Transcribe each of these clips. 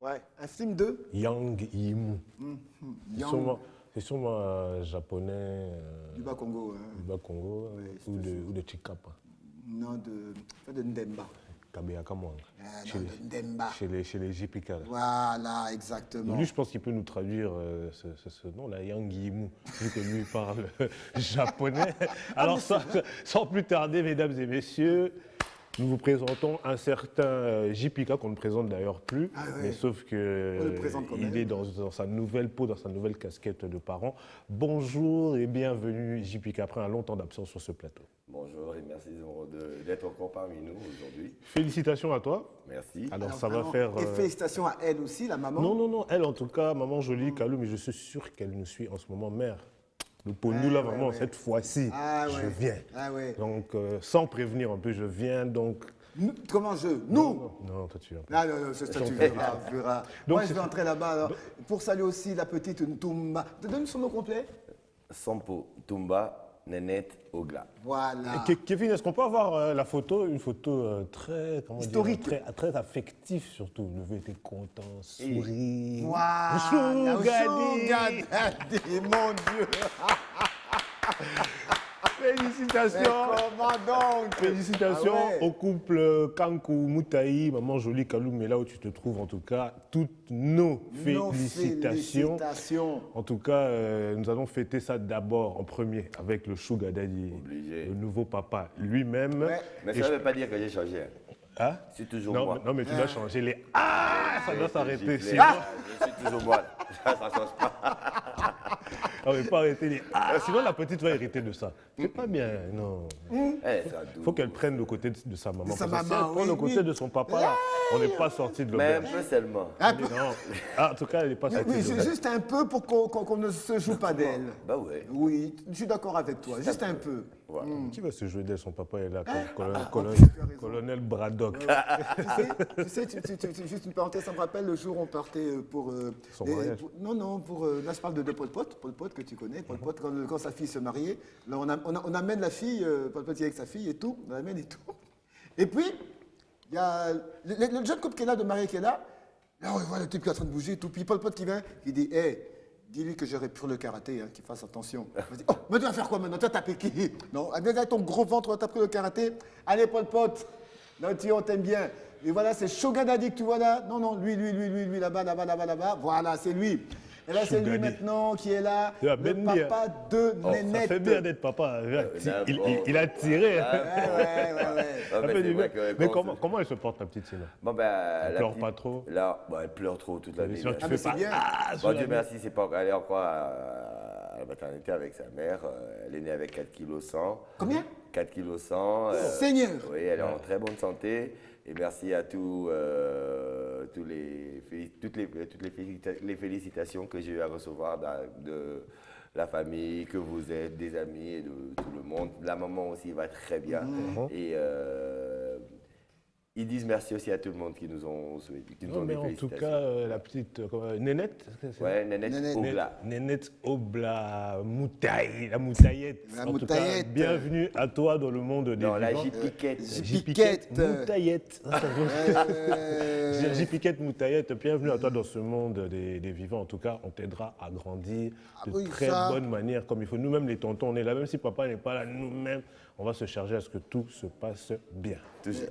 Ouais, un film de Yang Yimou. Yang C'est sûrement un japonais du Bas-Congo. Hein. du Bas-Congo ou de Chikapa. Non, pas de Ndemba. Kabeyaka Mwanga. Non, de Ndemba. Chez les JPK. là. Voilà, exactement. Lui, je pense qu'il peut nous traduire ce nom-là, Yang Yimou, vu que lui parle japonais. Alors, sans plus tarder, mesdames et messieurs, nous vous présentons un certain JPK qu'on ne présente d'ailleurs plus, Ah ouais. mais sauf que présente quand même. il est dans sa nouvelle peau, dans sa nouvelle casquette de parent. Bonjour et bienvenue JPK après un long temps d'absence sur ce plateau. Bonjour et merci d'être encore parmi nous aujourd'hui. Félicitations à toi. Merci. Alors, Alors, ça va vraiment, faire... Et félicitations à elle aussi, la maman. Non, elle en tout cas, maman jolie, Kalou, mais je suis sûr qu'elle nous suit en ce moment, mère. Donc pour nous, là, vraiment, cette fois-ci, Ah je ouais. viens. Ah ouais. Donc, sans prévenir un peu, je viens, donc... Comment je Nous Non, toi, tu viens. Ah non, ça tu verras. Donc, Moi, je vais entrer là-bas. Alors, pour saluer aussi la petite Ntoumba. Donne son nom complet. Sampo Tumba Nenette Ogla. Voilà. Kevin, est-ce qu'on peut avoir la photo, une photo très, comment Historique. dire, très affective surtout. Le vieux était content, sourire. Voilà. Chougadi. Chougadi, mon Dieu. Félicitations. Comment donc Félicitations Ah ouais. au couple Kankou Moutaï, maman jolie Kalou, mais là où tu te trouves, en tout cas, toutes nos félicitations. En tout cas, nous allons fêter ça d'abord en premier avec le Sugar Daddy, Obligé. le nouveau papa lui-même. Ouais. Mais Et ça ne veut pas dire que j'ai changé. Hein? C'est toujours Non, moi. non, mais tu dois changer les... Ah, ça doit s'arrêter. Giflé. Sinon, Je suis toujours moi. Ça ne change pas. on ne peut pas arrêter les... Ah, sinon la petite va hériter de ça. C'est pas bien, non. Eh, ça Il faut qu'elle prenne le côté de sa maman. De sa Parce que si maman, elle prend oui, le côté oui. de son papa, là, on n'est pas sorti de Mais un l'auberge. peu seulement. Non. Ah, en tout cas, elle n'est pas sortie Oui, de c'est l'auberge. juste un peu pour qu'on ne se joue pas d'elle. Bah ouais. Oui, je suis d'accord avec toi. Juste un peu. Voilà. Qui va se jouer d'elle? Son papa est là, colonel Braddock. Tu sais, juste une parenthèse, ça me rappelle le jour où on partait pour... Son mariage. là je parle de Pol Pot que tu connais, Pol Pot, quand sa fille se mariait, là on amène la fille, Pol Pot avec sa fille et tout, on l'amène et tout. Et puis, il y a le jeune couple qui est là, de marié qui est là on voit le type qui est en train de bouger et tout, puis Pol Pot qui vient, qui dit, hé, dis-lui que j'aurais pris le karaté, hein, qu'il fasse attention. Il dit, oh, mais tu vas faire quoi maintenant? Tu vas taper qui? Non, avec ton gros ventre, tu as pris le karaté. Allez, Pol Pot, non, on t'aime bien. Et voilà, c'est Sugar Daddy que tu vois là. Non, lui, là-bas. Voilà, c'est lui. Et là, c'est lui Sugar Daddy. maintenant qui est là, Tu vas le bien dire. papa de Ça Nénette. fait bien d'être papa. Il a tiré. Ouais. Ah, Ça mais fait c'est du vrai bien. que Mais quand- comment elle se porte, la petite Sina? Bon, ben, Elle la pleure petite- pas trop? Là, bon, elle pleure trop toute la Bien nuit. sûr, là. tu mais fais c'est pas... bien. Ah, Bon, Dieu merci, c'est pas... elle est encore à la maternité avec sa mère. Elle est née avec 4 kg 100. Combien? 4 kg 100. Seigneur. Oui, elle est en très bonne santé. Et merci à toutes les félicitations que j'ai eu à recevoir de la famille, que vous êtes, des amis et de tout le monde. La maman aussi va très bien. Et ils disent merci aussi à tout le monde qui nous ont souhaité, qui nous Non, ont mais des en tout félicitations. cas, la petite Nénette, c'est ça? Ouais, Nénette Nénette. Ogla. Nénette Obla Moutaï, la Moutaillette. La En tout cas, Moutaillette. bienvenue à toi dans le monde des Dans la vivants. J-Piquette. J-Piquette. Moutaillette. Euh, J-Piquette Moutaillette, bienvenue à toi dans ce monde des vivants. En tout cas, on t'aidera à grandir de oui, très ça. bonne manière, comme il faut. Nous-mêmes, les tontons, on est là, même si papa n'est pas là, nous-mêmes, on va se charger à ce que tout se passe bien. Toujours.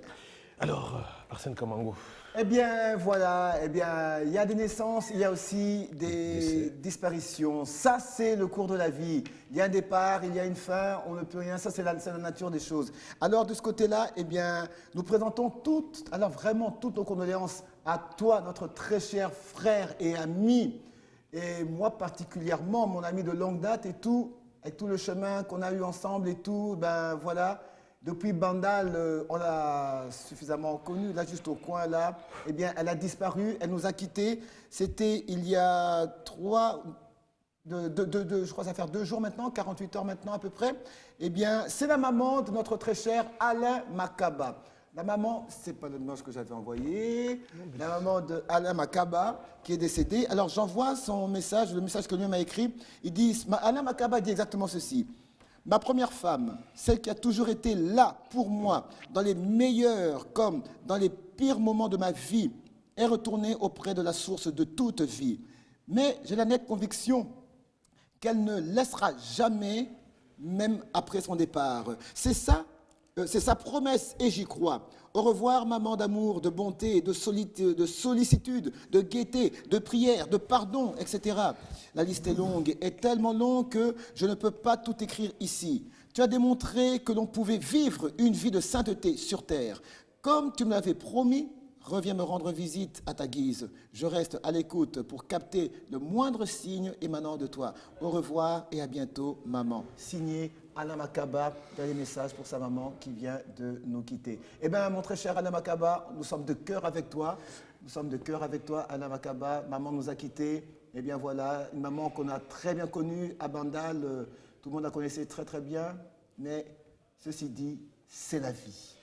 Alors, Arsène Kamango, Eh bien, voilà, eh bien, il y a des naissances, il y a aussi des Décès. disparitions. Ça, c'est le cours de la vie. Il y a un départ, il y a une fin, on ne peut rien. Ça, c'est la nature des choses. Alors, de ce côté-là, eh bien, nous présentons vraiment toutes nos condoléances à toi, notre très cher frère et ami. Et moi, particulièrement, mon ami de longue date et tout le chemin qu'on a eu ensemble et tout, ben voilà. Depuis Bandal, on l'a suffisamment connue, là, juste au coin, là. Eh bien, elle a disparu, elle nous a quittés. C'était il y a je crois que ça va faire 2 jours maintenant, 48 heures maintenant à peu près. Eh bien, c'est la maman de notre très cher Alain Makaba. La maman, c'est pas le nom que j'avais envoyé, la maman de Alain Makaba qui est décédée. Alors, j'envoie son message, le message que lui m'a écrit. Il dit, Alain Makaba dit exactement ceci. Ma première femme, celle qui a toujours été là pour moi, dans les meilleurs comme dans les pires moments de ma vie, est retournée auprès de la source de toute vie. Mais j'ai la nette conviction qu'elle ne laissera jamais, même après son départ. C'est sa promesse et j'y crois. Au revoir, maman d'amour, de bonté, de sollicitude, de gaieté, de prière, de pardon, etc. La liste est longue, est tellement longue que je ne peux pas tout écrire ici. Tu as démontré que l'on pouvait vivre une vie de sainteté sur terre. Comme tu me l'avais promis, reviens me rendre visite à ta guise. Je reste à l'écoute pour capter le moindre signe émanant de toi. Au revoir et à bientôt, maman. Signé Alain Makaba, dernier message pour sa maman qui vient de nous quitter. Eh bien, mon très cher Alain Makaba, nous sommes de cœur avec toi. Nous sommes de cœur avec toi, Alain Makaba. Maman nous a quittés. Eh bien, voilà, une maman qu'on a très bien connue à Bandal. Tout le monde la connaissait très, très bien. Mais ceci dit, c'est la vie.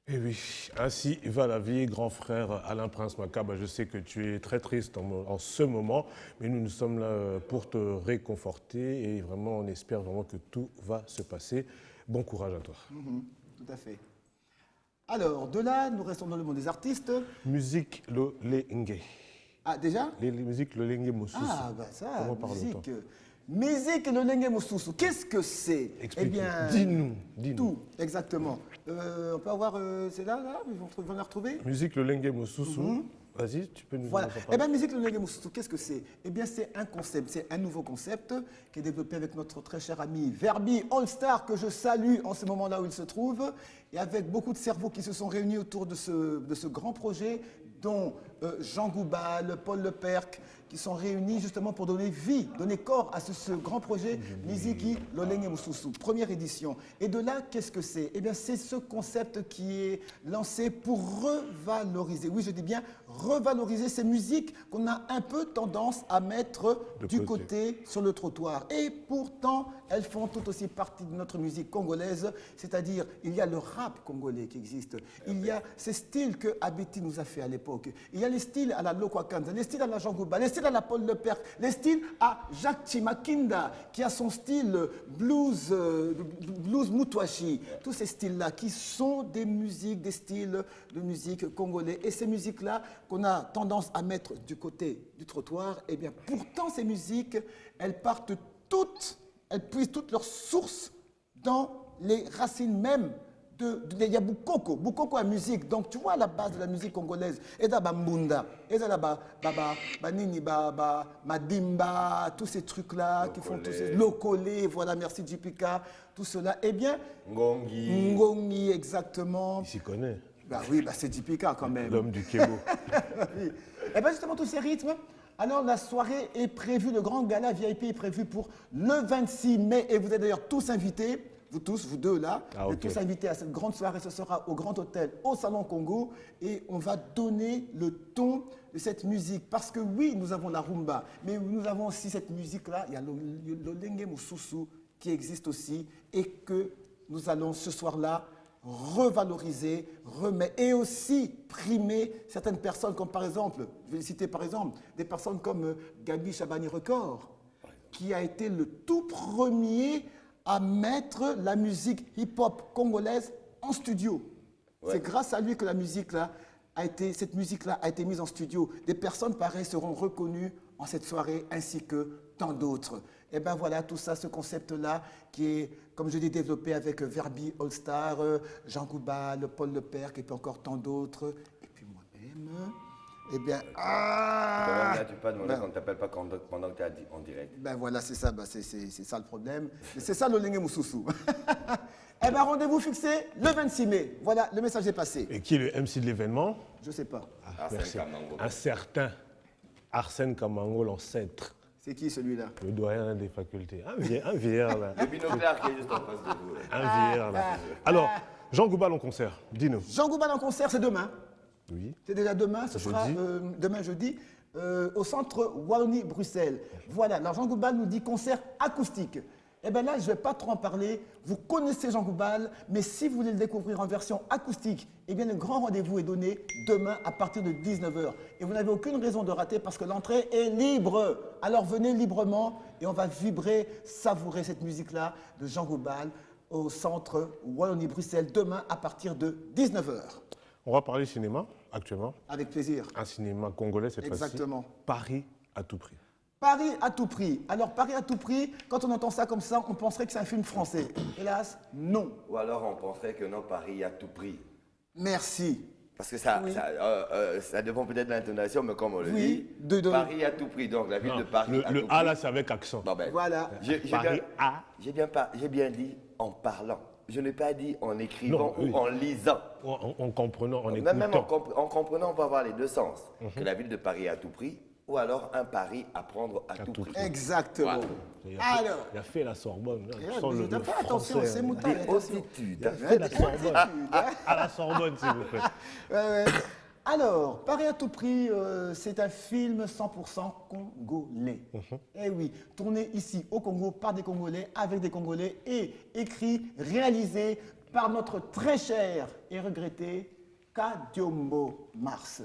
Et oui, ainsi va la vie, grand frère Alain Prince Makaba. Je sais que tu es très triste en ce moment, mais nous sommes là pour te réconforter et vraiment on espère vraiment que tout va se passer. Bon courage à toi. Tout à fait. Alors, de là, nous restons dans le monde des artistes. Musique Lolenge. Ah, déjà? Les musiques Lolenge Mosusu. Ah, bah ça, Comment parle-t-on? Musique Lolenge Mosusu, qu'est-ce que c'est? Explique-nous. Eh bien, dis-nous. tout, exactement. On peut avoir, c'est là, ils vont la retrouver? Musique Lolenge Mosusu. Vas-y, tu peux nous Voilà. en parler. Eh bien, Musique Lolenge Mosusu, qu'est-ce que c'est? Eh bien, c'est un concept, c'est un nouveau concept qui est développé avec notre très cher ami Verbi All Star, que je salue en ce moment-là où il se trouve, et avec beaucoup de cerveaux qui se sont réunis autour de ce grand projet, dont Jean Goubal, Paul Leperc, qui sont réunis justement pour donner vie, donner corps à ce grand projet Miziki Lolenge Mosusu, première édition. Et de là, qu'est-ce que c'est? Eh bien, c'est ce concept qui est lancé pour revaloriser, oui, je dis bien revaloriser ces musiques qu'on a un peu tendance à mettre du côté sur le trottoir. Et pourtant, elles font tout aussi partie de notre musique congolaise, c'est-à-dire il y a le rap congolais qui existe, il y a ces styles que Abeti nous a fait à l'époque, il y a les styles à la Lokwakanza, les styles à la Jean Gouba, les styles à la Paul Leperc, les styles à Jacques Chimakinda, qui a son style blues, blues Mutwashi, tous ces styles-là qui sont des musiques, des styles de musique congolais. Et ces musiques-là qu'on a tendance à mettre du côté du trottoir, eh bien pourtant ces musiques, elles partent toutes, elles puisent toutes leurs sources dans les racines même il y a Bukoko à musique. Donc tu vois la base de la musique congolaise. Et là, Mbunda, et là, Nini, Madimba, tous ces trucs-là qui font tous ces Lokole, voilà, merci Jipika, tout cela. Eh bien, Ngongi, exactement. Il s'y connaît. Bah oui, bah c'est Jipika quand même. L'homme du Kébo. Oui. Et bien justement, tous ces rythmes. Alors la soirée est prévue, le grand gala VIP est prévu pour le 26 mai. Et vous êtes d'ailleurs tous invités. Vous tous, vous deux là, vous êtes tous invités à cette grande soirée. Ce sera au Grand Hôtel, au Salon Congo. Et on va donner le ton de cette musique. Parce que oui, nous avons la rumba, mais nous avons aussi cette musique-là. Il y a le Lolenge Mosusu qui existe aussi et que nous allons ce soir-là revaloriser, remettre et aussi primer certaines personnes comme par exemple, je vais citer par exemple, des personnes comme Gabi Chabani Record, qui a été le tout premier à mettre la musique hip-hop congolaise en studio. Ouais. C'est grâce à lui que cette musique-là a été mise en studio. Des personnes pareilles seront reconnues en cette soirée, ainsi que tant d'autres. Et bien voilà, tout ça, ce concept-là, qui est, comme je l'ai développé avec Verbi All Star, Jean Goubal, Paul Leperc, et puis encore tant d'autres, et puis moi-même. Eh bien, Là, tu peux pas demander qu'on ne t'appelle pas pendant que tu es en direct. Ben voilà, c'est ça, c'est ça le problème. C'est ça le Lolenge Mosusu. Eh bien, rendez-vous fixé le 26 mai. Voilà, le message est passé. Et qui est le MC de l'événement? Je ne sais pas. Merci. Un certain Arsène Kamango, l'ancêtre. C'est qui celui-là? Le doyen des facultés. Un vieillard là. Le binoculaire qui est juste en face de vous. Un vieillard là. Alors, Jean Goubal en concert, dis-nous. Jean Goubal en concert, c'est demain. Oui. C'est déjà demain, ce sera demain jeudi, au centre Wallonie-Bruxelles. Voilà, alors Jean Goubal nous dit concert acoustique. Eh bien là, je ne vais pas trop en parler. Vous connaissez Jean Goubal, mais si vous voulez le découvrir en version acoustique, eh bien le grand rendez-vous est donné demain à partir de 19h. Et vous n'avez aucune raison de rater parce que l'entrée est libre. Alors venez librement et on va vibrer, savourer cette musique-là de Jean Goubal au centre Wallonie-Bruxelles demain à partir de 19h. On va parler cinéma actuellement. Avec plaisir. Un cinéma congolais cette fois-ci. Exactement. Paris à tout prix. Paris à tout prix. Alors, Paris à tout prix, quand on entend ça comme ça, on penserait que c'est un film français. Hélas, non. Ou alors on penserait que non, Paris à tout prix. Merci. Parce que ça, Oui. ça dépend peut-être de l'intonation, mais comme on le Oui, dit, de- Paris à tout prix. Donc la ville Non, de Paris à le tout A prix. là, c'est avec accent. Bon, ben, Voilà. j'ai Paris A. j'ai bien dit en parlant. Je n'ai pas dit en écrivant Non, oui. ou en lisant. En comprenant, en Même en, écoutant. en comprenant, on peut avoir les deux sens. Que la ville de Paris à tout prix, ou alors un Paris à prendre à tout tout prix. prix. Exactement. Il a fait- Alors. Il a fait la Sorbonne. Là, Eh, tu sens mais le t'as pas attention, français, c'est hein. moutarde, Des attention. hautitudes. Fait la Sorbonne. À la Sorbonne, s'il vous plaît. Ouais, ouais. Alors, Paris à tout prix, c'est un film 100% congolais. Eh oui, tourné ici au Congo par des Congolais, avec des Congolais, et écrit, réalisé par notre très cher et regretté Kadiombo Mars,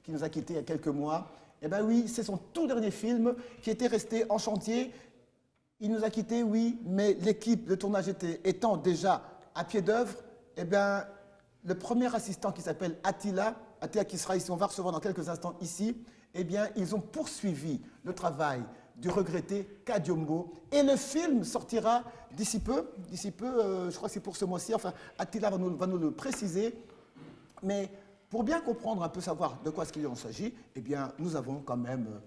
qui nous a quittés il y a quelques mois. Eh bien oui, c'est son tout dernier film qui était resté en chantier. Il nous a quittés, oui, mais l'équipe de tournage étant déjà à pied d'œuvre, eh bien, le premier assistant qui s'appelle Attila qui sera ici, on va recevoir dans quelques instants ici, eh bien, ils ont poursuivi le travail du regretté Kadiombo. Et le film sortira d'ici peu, je crois que c'est pour ce mois-ci, enfin, Attila va nous le préciser. Mais pour bien comprendre, un peu savoir de quoi est-ce qu'il en s'agit, eh bien, nous avons quand même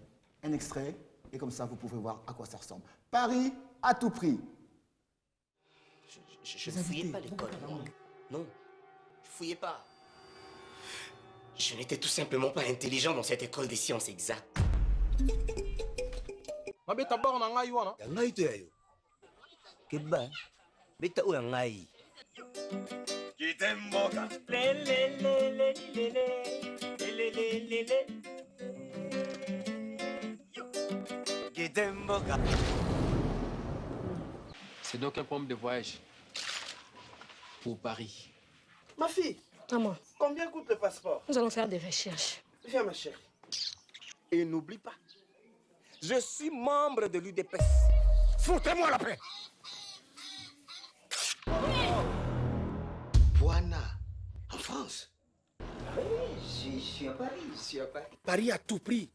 un extrait, et comme ça, vous pouvez voir à quoi ça ressemble. Paris à tout prix. Je Les ne fouillais invités, pas l'école, pourquoi moi. Non, je fouillais pas. Je n'étais tout simplement pas intelligent dans cette école des sciences exactes. mabeta bor na ngai wana ya ngai to ya yo keba beta oyo ya ngai c'est donc un pomme de voyage pour Paris. Ma fille, Maman, combien coûte le passeport? nous allons faire des recherches. Viens, ma chérie. et n'oublie pas je suis membre de l'UDPS. Foutez-moi la paix. Boana, en France. Je suis à Paris, je suis à Paris. Paris à tout prix.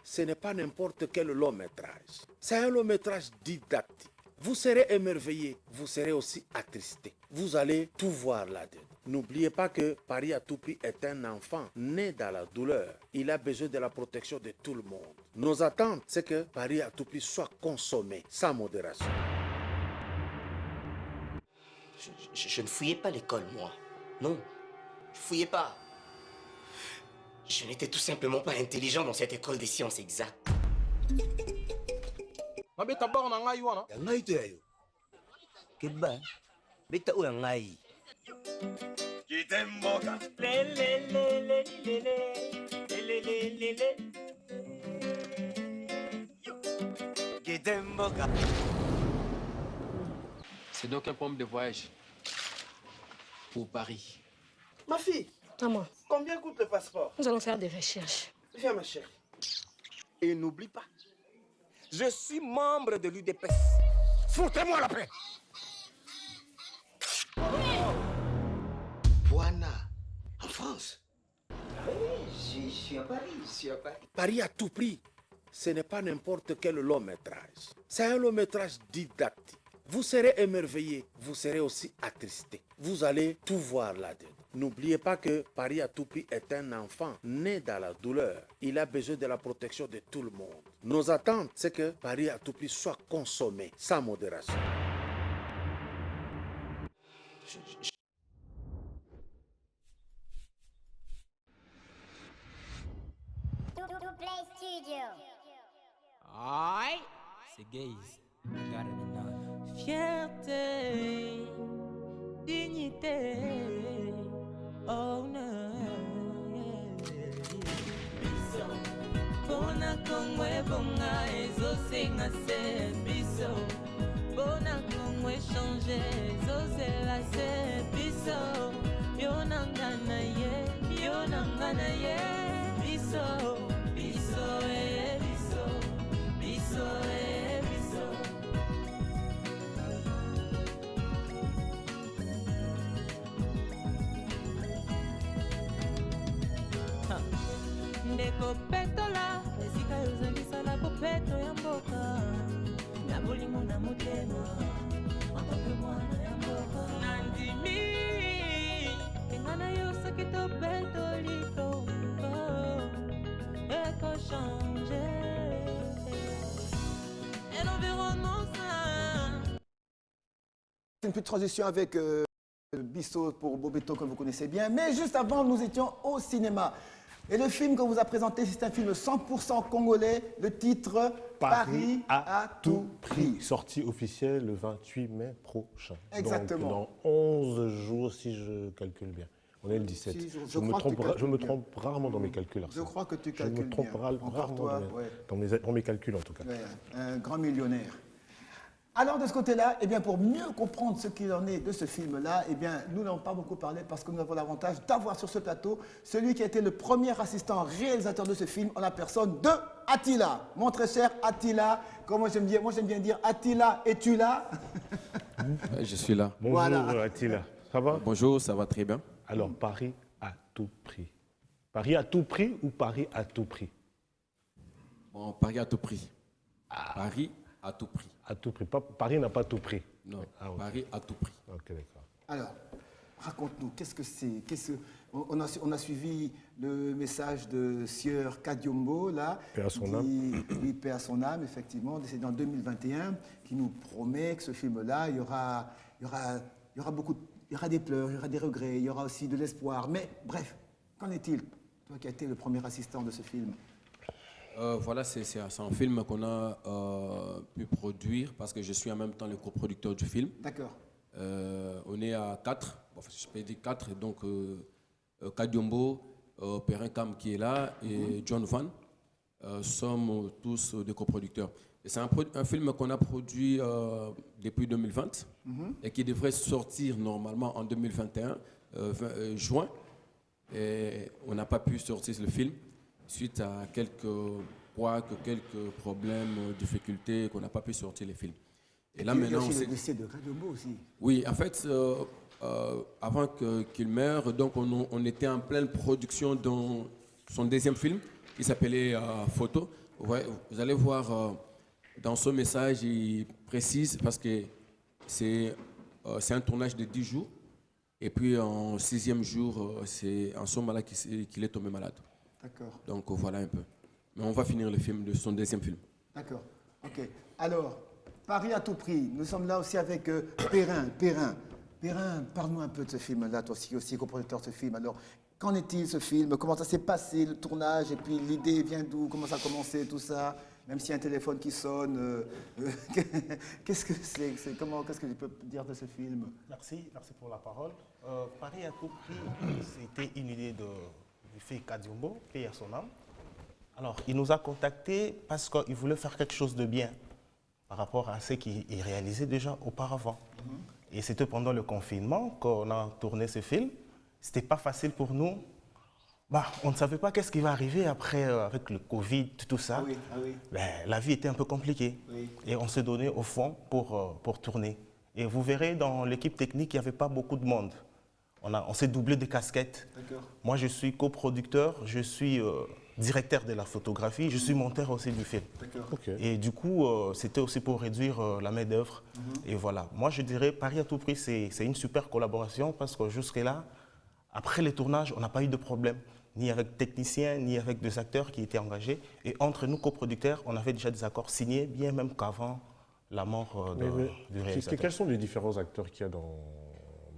Ce n'est pas n'importe quel long métrage. C'est un long métrage didactique. Vous serez émerveillé, vous serez aussi attristé. Vous allez tout voir là-dedans. N'oubliez pas que Paris à tout prix est un enfant né dans la douleur. Il a besoin de la protection de tout le monde. Nos attentes, c'est que Paris à tout prix soit consommé sans modération. Je ne fouillais pas l'école, moi. Non, je fouillais pas. Je n'étais tout simplement pas intelligent dans cette école des sciences exactes. mabeta bor na ngai wana ya ngai to ya yo keba beta oyo ya ngai c'est donc un pomme de voyage pour Paris. Ma fille, Maman, combien coûte le passeport? nous allons faire des recherches. Viens, ma chérie. et n'oublie pas je suis membre de l'UDPS. Foutez-moi la paix. Boana, en France. Je suis à Paris, je suis à Paris. Paris à tout prix. Ce n'est pas n'importe quel long métrage. C'est un long métrage didactique. Vous serez émerveillé, vous serez aussi attristé. Vous allez tout voir là-dedans. N'oubliez pas que Paris à tout prix est un enfant né dans la douleur. Il a besoin de la protection de tout le monde. Nos attentes, c'est que Paris à tout prix soit consommé sans modération. Play Studio. Alright, c'est gaze. You gotta know. Fierté, dignité. Oh no. Biso. Bona kongwe bonga ezo senga se biso. Bona kongwe changer ezo zela se biso. Yonangana ye, yonangana ye. Biso, biso, biso, biso, biso. changer. Et l'environnement sain. Une petite transition avec Bissot pour Bobeto, que vous connaissez bien. Mais juste avant, nous étions au cinéma. Et le film qu'on vous a présenté, c'est un film 100% congolais. Le titre, Paris à tout prix. Sortie officielle le 28 mai prochain. Exactement. Donc dans 11 jours, si je calcule bien. On est le 17. Si, je me trompe rarement dans mes calculs. Je crois que tu Je me calcules trompe bien. rarement toi, dans mes calculs, en tout cas. Ouais, un grand millionnaire. Alors de ce côté-là, eh bien, pour mieux comprendre ce qu'il en est de ce film-là, eh bien, nous n'avons pas beaucoup parlé parce que nous avons l'avantage d'avoir sur ce plateau celui qui a été le premier assistant réalisateur de ce film en la personne de Attila. Mon très cher Attila, moi j'aime bien dire Attila, es-tu là? Je suis là. Bonjour Voilà. Attila, ça va? Bonjour, ça va très bien. Alors, Paris à tout prix. Paris à tout prix ou Paris à tout prix? Bon, Paris à tout prix. Paris à tout prix. À tout prix. Paris n'a pas tout prix. Non, Ok. Paris à tout prix. Ok, d'accord. Alors, raconte-nous, qu'est-ce que c'est? On a suivi le message de Sieur Kadiombo, là. Paix à son âme. Oui, paix à son âme, effectivement. C'est en 2021, qui nous promet que ce film-là, il y aura beaucoup, il y aura des pleurs, il y aura des regrets, il y aura aussi de l'espoir. Mais bref, qu'en est-il? Toi qui as été le premier assistant de ce film. Voilà, c'est un film qu'on a pu produire parce que je suis en même temps le coproducteur du film. D'accord. On est à 4, enfin, je peux dire 4, donc Kadiombo, Perrin Kam qui est là et John Van sommes tous des coproducteurs. Et c'est un film qu'on a produit depuis 2020 et qui devrait sortir normalement en 2021, juin. Et on n'a pas pu sortir le film suite à quelques problèmes, difficultés, qu'on n'a pas pu sortir les films. Et là, maintenant, il y a aussi le décès de Kadiombo aussi. Oui, en fait, avant qu'il meure, donc on était en pleine production dans son deuxième film, qui s'appelait Photo. Ouais, vous allez voir dans ce message, il précise, parce que c'est un tournage de 10 jours, et puis en 6e jour, c'est en ce moment-là qu'il est tombé malade. D'accord. Donc voilà un peu. Mais on va finir le film de son deuxième film. D'accord. Ok. Alors, Paris à tout prix. Nous sommes là aussi avec Perrin. Perrin, parle-nous un peu de ce film-là, toi aussi coproducteur de ce film. Alors, qu'en est-il ce film? Comment ça s'est passé, le tournage? Et puis l'idée vient d'où? Comment ça a commencé, tout ça? Même s'il y a un téléphone qui sonne, qu'est-ce que c'est? Qu'est-ce que tu peux dire de ce film? Merci pour la parole. Paris à tout prix, c'était une idée du fils Kadiombo, paix à son âme. Alors, il nous a contactés parce qu'il voulait faire quelque chose de bien par rapport à ce qu'il réalisait déjà auparavant. Et c'était pendant le confinement qu'on a tourné ce film. C'était pas facile pour nous. On ne savait pas qu'est-ce qui va arriver après avec le Covid, tout ça. La vie était un peu compliquée. Et on s'est donné au fond pour tourner. Et vous verrez, dans l'équipe technique, il n'y avait pas beaucoup de monde. On s'est doublé de casquettes. Moi, je suis coproducteur, je suis directeur de la photographie, je suis monteur aussi du film. Et du coup, c'était aussi pour réduire la main-d'œuvre. Et voilà. Moi, je dirais, Paris à tout prix, c'est une super collaboration parce que jusque-là, après les tournages, on n'a pas eu de problème, ni avec techniciens, ni avec des acteurs qui étaient engagés. Et entre nous, coproducteurs, on avait déjà des accords signés, bien même qu'avant la mort du réalisateur. Quels sont les différents acteurs qu'il y a dans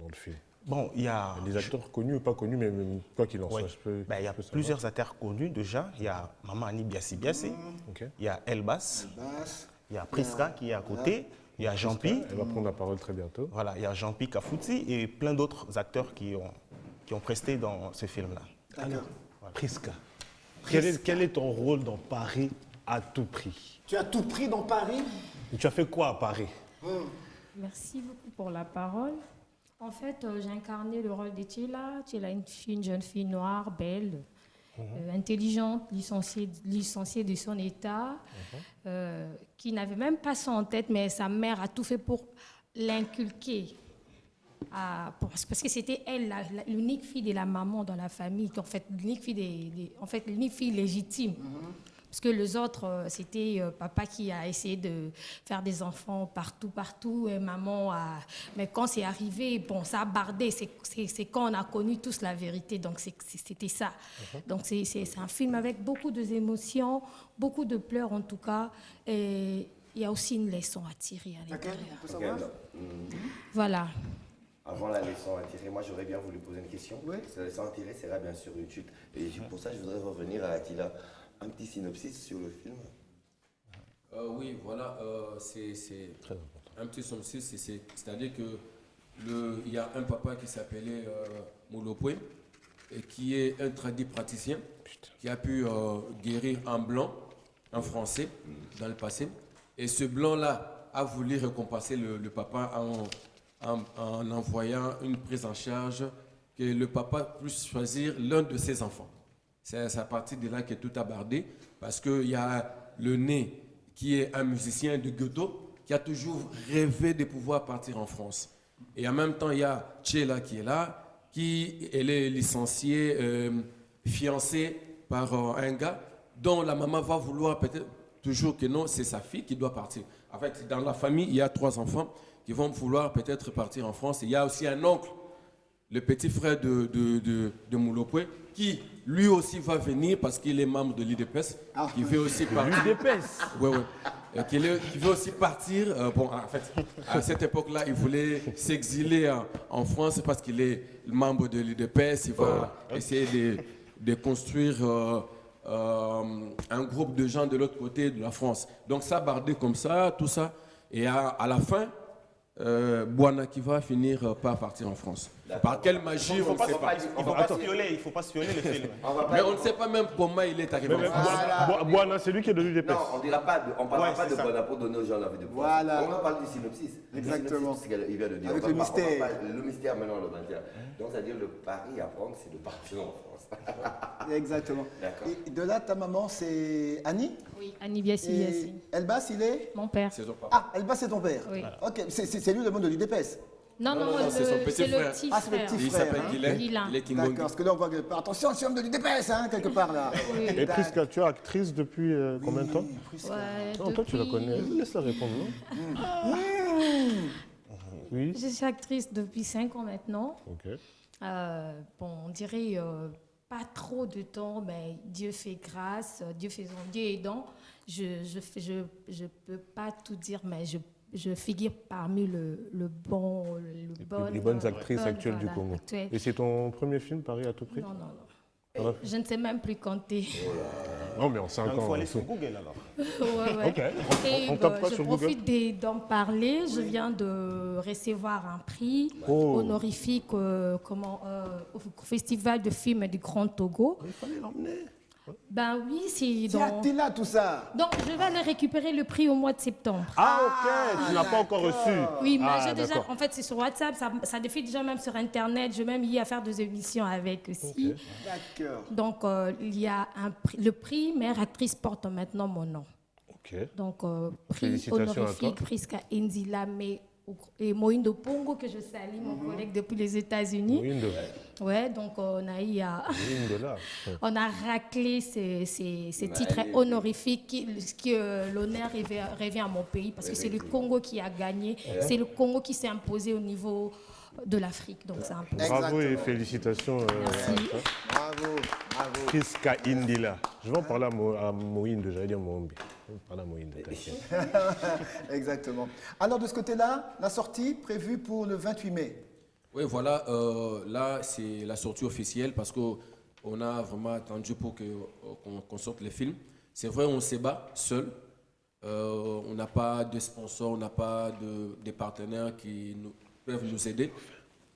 le film? Bon, il y a des acteurs connus ou pas connus, mais quoi qu'il en soit, il y a plusieurs acteurs connus déjà. Il y a Maman Annie Biassi Biassi, il y a Elbas, il y a Priska qui est à côté, il y a Jean-Pi. Elle va prendre la parole très bientôt. Voilà, il y a Jean-Pi Kafouti et plein d'autres acteurs qui ont presté dans ce film-là. Alors, Priska, quel est ton rôle dans Paris à tout prix? Tu as tout pris dans Paris? Et tu as fait quoi à Paris? Merci beaucoup pour la parole. En fait, j'ai incarné le rôle d'Etila. Etila est une jeune fille noire, belle, intelligente, licenciée de son état, qui n'avait même pas ça en tête, mais sa mère a tout fait pour l'inculquer. Parce que c'était elle, l'unique fille de la maman dans la famille, en fait, l'unique fille légitime. Parce que les autres, c'était papa qui a essayé de faire des enfants partout, et maman a... Mais quand c'est arrivé, bon, ça a bardé. C'est quand on a connu tous la vérité, donc c'était ça. Donc c'est un film avec beaucoup d'émotions, beaucoup de pleurs en tout cas, et il y a aussi une leçon à tirer à l'intérieur. Voilà. Avant la leçon à tirer, moi j'aurais bien voulu poser une question. Oui. La leçon à tirer sera bien sûr une chute. Et pour ça, je voudrais revenir à Attila. Un petit synopsis sur le film. Oui, voilà, c'est très important. Un petit synopsis, c'est-à-dire qu'il y a un papa qui s'appelait Molopwe, et qui est un praticien qui a pu guérir un blanc, un français, dans le passé. Et ce blanc-là a voulu récompenser le papa en envoyant une prise en charge que le papa puisse choisir l'un de ses enfants. C'est à partir de là que tout a bardé, parce qu'il y a le né qui est un musicien de ghetto qui a toujours rêvé de pouvoir partir en France. Et en même temps, il y a Tchela qui est là, elle est licenciée, fiancée par un gars dont la maman va vouloir peut-être toujours que non, c'est sa fille qui doit partir. En fait, dans la famille, il y a 3 enfants qui vont vouloir peut-être partir en France. Et il y a aussi un oncle, le petit frère de Moulopoué, qui lui aussi va venir parce qu'il est membre de l'IDPS, qui veut aussi partir. L'IDPS. Oui. Qui veut aussi partir. Bon, en fait, à cette époque-là, il voulait s'exiler en France parce qu'il est membre de l'IDPS. Il va essayer de construire un groupe de gens de l'autre côté de la France. Donc ça bardé comme ça, tout ça. Et à la fin, Bouana qui va finir par partir en France. Par quelle magie, on ne sait pas. Il ne faut pas spioler le film. Mais on ne sait pas même comment il est arrivé en France. Bouana, c'est lui qui est devenu l'IDPS. Non, on ne parlera pas de Bouana pour donner aux gens l'envie de voir. Voilà. On va parler du synopsis. Exactement. Le synopsis, c'est qu'il vient de dire. Avec le mystère. Le mystère, maintenant, on va dire. Donc, c'est-à-dire le pari à prendre, c'est de partir en France. Exactement. Et de là, ta maman, c'est Annie? Oui, Annie Biassi. Elbas, il est? Mon père. C'est ton papa. Ah, Elbas, c'est ton père? Oui. Ok, c'est lui le monde de l'IDPS? Non, c'est son petit frère. petit Ah, c'est le frère. petit Il frère. s'appelle Guylain. Il est Kingongi. D'accord, parce que là, on voit que... Attention, c'est homme de l'IDPS, hein, quelque part, là. Et Prisca, tu es actrice depuis combien de temps? Ouais, Non, toi, tu la connais. Laisse-la répondre, non? Oui. Je suis actrice depuis 5 ans maintenant. Ok. Bon, on dirait pas trop de temps, mais Dieu fait grâce, Dieu aidant. Je peux pas tout dire, mais je figure parmi les bonnes actrices actuelles du voilà, Congo. actuelles. Et c'est ton premier film, Paris à tout prix? Non. Voilà. Je ne sais même plus compter. Non, mais en 5 ans. Il faut aller sur Google alors. Ouais. Ok, Et on tape pas je sur Google. profite d'en parler. Je viens de recevoir un prix honorifique au Festival de films du Grand Togo. Il fallait l'emmener. Ben oui, c'est T'es là, tout ça. Donc, je vais aller récupérer le prix au mois de septembre. Ah, ok, tu n'as pas encore reçu. Oui, mais j'ai déjà, d'accord. en fait, c'est sur WhatsApp, ça défile déjà même sur Internet. Je vais même y faire des émissions avec aussi. D'accord. Donc, il y a le prix meilleure actrice porte maintenant mon nom. Ok. Donc, prix Félicitations à honorifique, toi. Prisca Nzila et Moïndo Pongo, que je salue, mon collègue depuis les États-Unis. Moïndo. Ouais, donc on a eu Moïndo là. on a raclé ces titres honorifiques, l'honneur revient à mon pays, parce que c'est le Congo qui a gagné, c'est le Congo qui s'est imposé au niveau de l'Afrique. Donc c'est un peu Bravo et félicitations. Merci. Bravo. Prisca Indila. Je vais en parler à Moïndo, j'allais dire Moombi. Je vais parler à Moïndo, t'inquiète. Exactement. Alors, de ce côté-là, la sortie prévue pour le 28 mai. Oui, voilà, là c'est la sortie officielle parce qu'on a vraiment attendu pour qu'on sorte les films. C'est vrai, on se bat seul. On n'a pas de sponsors, on n'a pas de partenaires qui peuvent nous aider.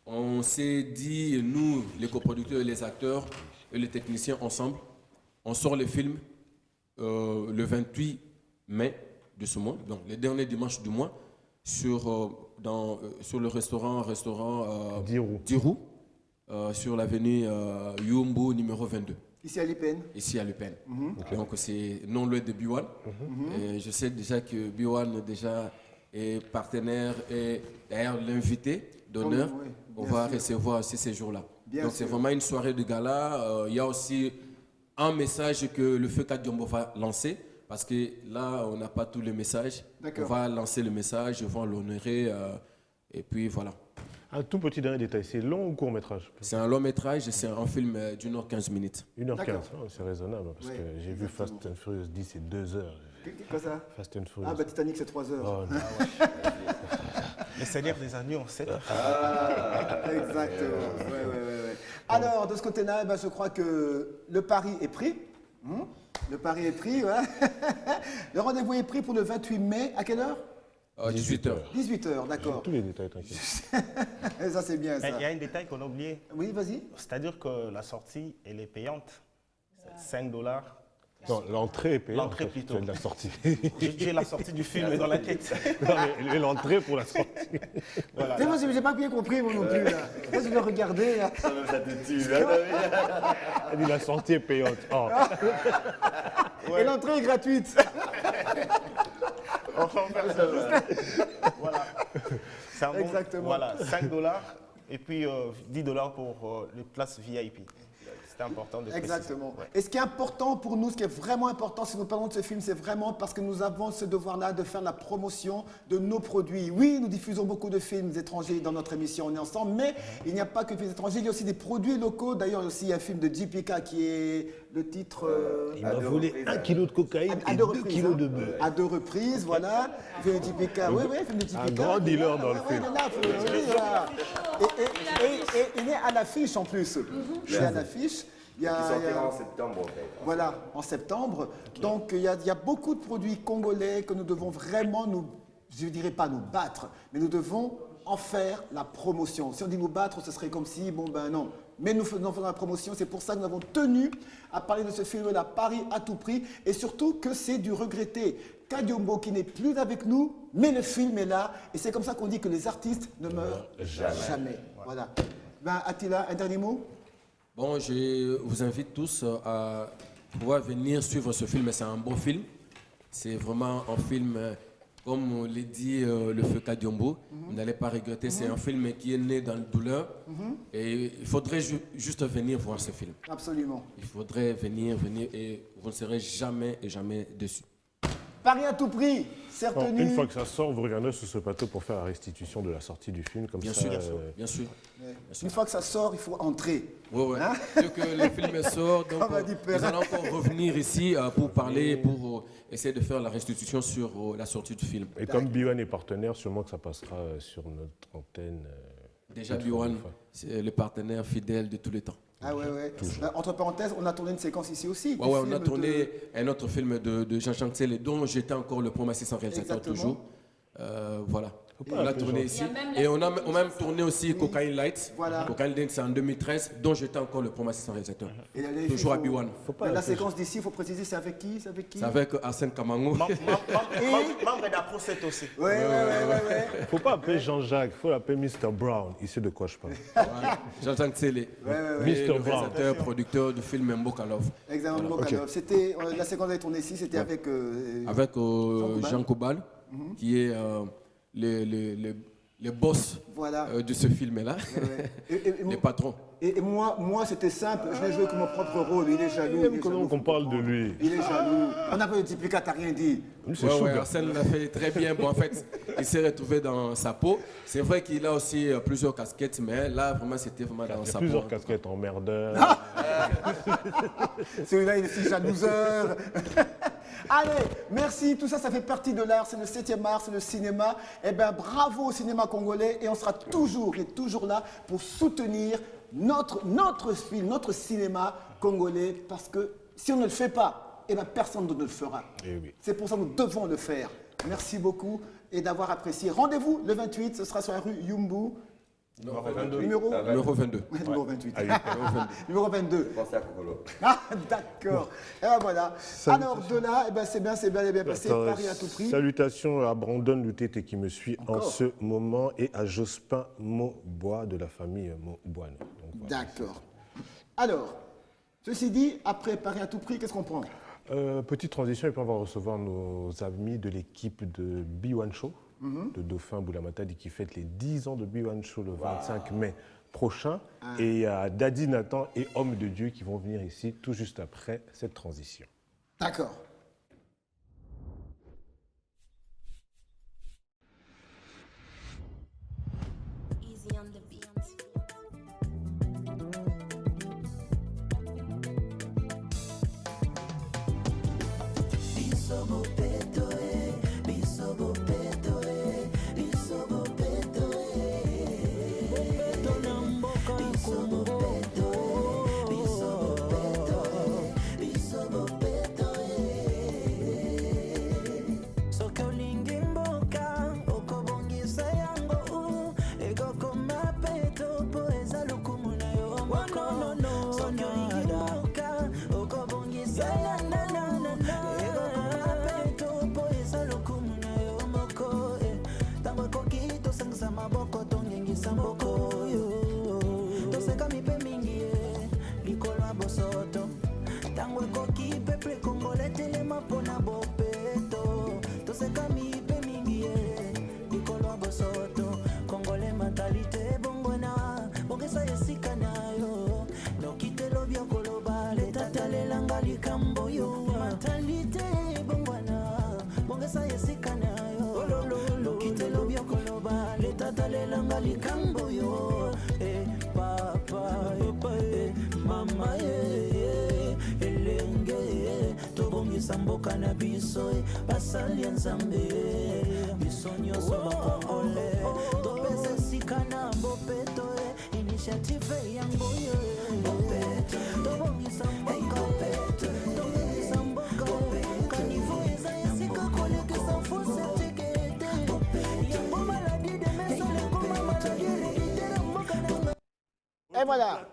On s'est dit, nous, les coproducteurs et les acteurs et les techniciens ensemble, on sort les films le 28 mai de ce mois, donc les derniers dimanches du mois, sur le restaurant Dirou, sur l'avenue Yumbu numéro 22. Ici à Lipen. Ici à Lipen. Donc c'est non loin de Biwan. Et je sais déjà que Biwan déjà est partenaire et d'ailleurs l'invité d'honneur. Oui, on va recevoir aussi ces jours-là. Donc c'est vraiment une soirée de gala. Il y a aussi un message que le feu Kadiombo va lancer, parce que là, on n'a pas tous les messages. On va lancer le message, on va l'honorer, et puis voilà. Un tout petit dernier détail, c'est long ou court métrage? C'est un long métrage, c'est un film d'1h15 minutes. 1h15, c'est raisonnable, parce que j'ai vu Fast and Furious 10, c'est 2 heures. Quoi ça? Fast and Furious. Ah bah Titanic c'est 3 heures. Oh, non. Le Seigneur des Agneaux, 7 heures. Exactement. Ouais. Alors, de ce côté-là, je crois que le pari est pris. Le pari est pris, ouais. Le rendez-vous est pris pour le 28 mai. À quelle heure? 18h. 18h, d'accord. Tous les détails, t'inquiète. Ça, c'est bien, ça. Il y a un détail qu'on a oublié. Oui, vas-y. C'est-à-dire que la sortie, elle est payante. C'est $5. Non, l'entrée est payante. L'entrée plutôt. Tu as de la sortie. J'ai la sortie du film dans la tête. Non, mais l'entrée pour la sortie. Voilà. Moi, j'ai pas bien compris, moi non plus. Là. Là, je dois regarder. Là. Ça te tue. Elle dit la sortie est payante. Oh. Et l'entrée est gratuite. On va en faire ça. Voilà. C'est un bon- Exactement. Voilà, $5 et puis $10 pour les places VIP. C'est important de préciser. Exactement. Ouais. Et ce qui est important pour nous, ce qui est vraiment important, si nous parlons de ce film, c'est vraiment parce que nous avons ce devoir-là de faire la promotion de nos produits. Oui, nous diffusons beaucoup de films étrangers dans notre émission On est ensemble, mais il n'y a pas que des films étrangers, il y a aussi des produits locaux. D'ailleurs, il y a aussi un film de JPK qui est le titre... Il m'a volé 1 kilo de cocaïne et 2 kilos de beurre. À 2 reprises, voilà. Film de JPK, oui, film de JPK. Un grand dealer dans le film. Et il est à l'affiche en plus. Il est à l'affiche. Qui sortira en septembre, en fait. Voilà, en septembre. Okay. Donc, il y a beaucoup de produits congolais que nous devons vraiment je ne dirais pas nous battre, mais nous devons en faire la promotion. Si on dit nous battre, ce serait comme si, non. Mais nous faisons la promotion, c'est pour ça que nous avons tenu à parler de ce film-là, Paris à tout prix, et surtout que c'est du regretté. Kadiombo qui n'est plus avec nous, mais le film est là, et c'est comme ça qu'on dit que les artistes ne meurent jamais. Voilà. Attila, un dernier mot? Bon, je vous invite tous à pouvoir venir suivre ce film. C'est un bon film. C'est vraiment un film, comme l'a dit le feu Kadiombo. Vous n'allez pas regretter. C'est un film qui est né dans la douleur. Et il faudrait juste venir voir ce film. Absolument. Il faudrait venir et vous ne serez jamais et jamais déçus. Paris à tout prix, c'est retenu. Une fois que ça sort, vous reviendrez sur ce plateau pour faire la restitution de la sortie du film. Comme bien ça, sûr, bien sûr. Une fois que ça sort, il faut entrer. Oui. Hein? Dès que le film sort, donc, nous allons encore revenir ici pour parler, pour essayer de faire la restitution sur la sortie du film. Et comme B1 est partenaire, sûrement que ça passera sur notre antenne. Déjà, B1, c'est le partenaire fidèle de tous les temps. Ah ouais. Entre parenthèses, on a tourné une séquence ici aussi. Ouais, on a tourné un autre film de Jean-Jean Tsele, dont j'étais encore le premier assistant réalisateur. Exactement. Toujours. Voilà. On a tourné ici. Et on a même tourné aussi Cocaine Light. Voilà. Cocaine Light, c'est en 2013, dont j'étais encore le premier assistant réalisateur. Toujours à B1. La séquence d'ici, il faut préciser, c'est avec qui? C'est avec Arsène Kamango. Membre d'Apro 7 aussi. Ouais. Il ne faut pas appeler Jean-Jacques, il faut l'appeler Mr. Brown. Il sait de quoi je parle. Jean-Jacques Tsele. Mr. Brown. Réalisateur, producteur du film Mboka Love. Exactement, Mboka Love. C'était, la séquence est tournée ici, c'était avec... Avec Jean Koubal, qui est... les boss de ce film-là, les patrons. Et moi c'était simple, je l'ai joué comme mon propre rôle, il est jaloux. Comment qu'on parle de lui? Il est jaloux. On a pas de Tipika, t'as rien dit. Arsène l'a fait très bien. Bon, en fait, il s'est retrouvé dans sa peau. C'est vrai qu'il a aussi plusieurs casquettes, mais là, vraiment, c'était vraiment dans sa peau. Plusieurs casquettes, emmerdeur. Celui-là, il est si jalouseur. Allez, merci. Tout ça, ça fait partie de l'art. C'est le 7e art, c'est le cinéma. Eh bien, bravo au cinéma congolais. Et on sera toujours là pour soutenir notre film, notre cinéma congolais. Parce que si on ne le fait pas, eh bien, personne ne le fera. Oui. C'est pour ça que nous devons le faire. Merci beaucoup et d'avoir apprécié. Rendez-vous le 28, ce sera sur la rue Yumbu. Numéro 22. Numéro 28. Numéro 22. Pensez à Kokolo. Ah, d'accord. Et ben voilà. Alors de là, eh ben, c'est bien passé. Paris à tout prix. Salutations à Brandon Lutete qui me suit en ce moment et à Jospin Maubois de la famille Mauboine. Voilà. D'accord. Alors, ceci dit, après Paris à tout prix, qu'est-ce qu'on prend? Petite transition et puis on va recevoir nos amis de l'équipe de B1 Show. De Dauphin Boulamatadi qui fête les 10 ans de B1 Show le 25 mai prochain. Et il y a Daddy Nathan et Homme de Dieu qui vont venir ici tout juste après cette transition. D'accord. Easy on the beat. Mboka na biso basali nzambe biso nyonso bakongole topesa sika na mbopeto initiative yango yo tobongisa mboka tobongisa mboka kanivo eza ya sika kolekisa fose tekete yango maladi de mesolekoma maladi hereditaire mboka na. Et voilà.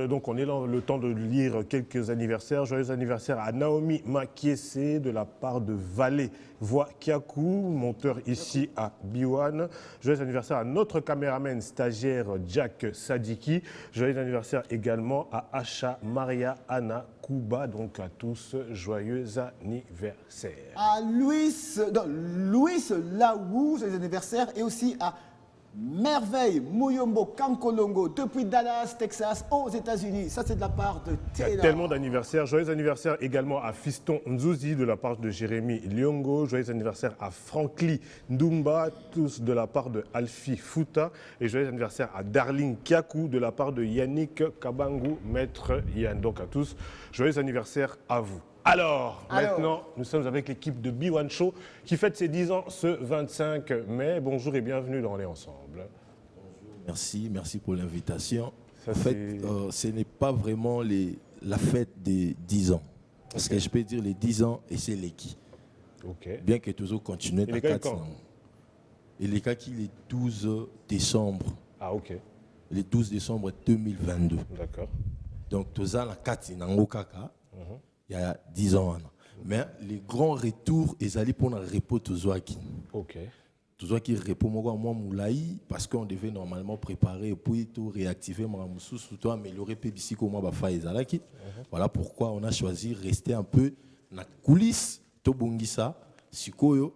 Donc on est dans le temps de lire quelques anniversaires. Joyeux anniversaire à Naomi Makiese de la part de Valé Voix Kiakou, monteur ici à Biwan. Joyeux anniversaire à notre caméraman stagiaire Jack Sadiki. Joyeux anniversaire également à Asha Maria Anna Kuba. Donc à tous, joyeux anniversaire. À Louis Laou, joyeux anniversaire. Et aussi à Merveille Muyombo Kankolongo depuis Dallas, Texas, aux États-Unis. Ça, c'est de la part de Taylor. Il y a tellement d'anniversaires. Joyeux anniversaire également à Fiston Nzouzi de la part de Jérémy Lyongo. Joyeux anniversaire à Frankly Ndumba, tous de la part de Alfie Fouta. Et joyeux anniversaire à Darling Kiakou de la part de Yannick Kabangu, maître Yann. Donc à tous, joyeux anniversaire à vous. Alors, maintenant, nous sommes avec l'équipe de B1 Show qui fête ses 10 ans ce 25 mai. Bonjour et bienvenue dans On est ensemble. Merci pour l'invitation. En fait, ce n'est pas vraiment la fête des 10 ans. Parce que je peux dire les 10 ans et c'est l'équipe. Bien que toujours continuer dans 4 ans. Et les cas qui est le 12 décembre. Ah, ok. Le 12 décembre 2022. D'accord. Donc, tout ça, la 4 Kaka. Il y a 10 ans. Mais les grands retours, ils allaient pour un repos toujours qui. Ok. Toujours qui repos moi moulaï parce qu'on devait normalement préparer puis tout réactiver moi surtout améliorer PBC comme moi bafa ezalaki. Voilà pourquoi on a choisi rester un peu na coulisses to bongisa sikoyo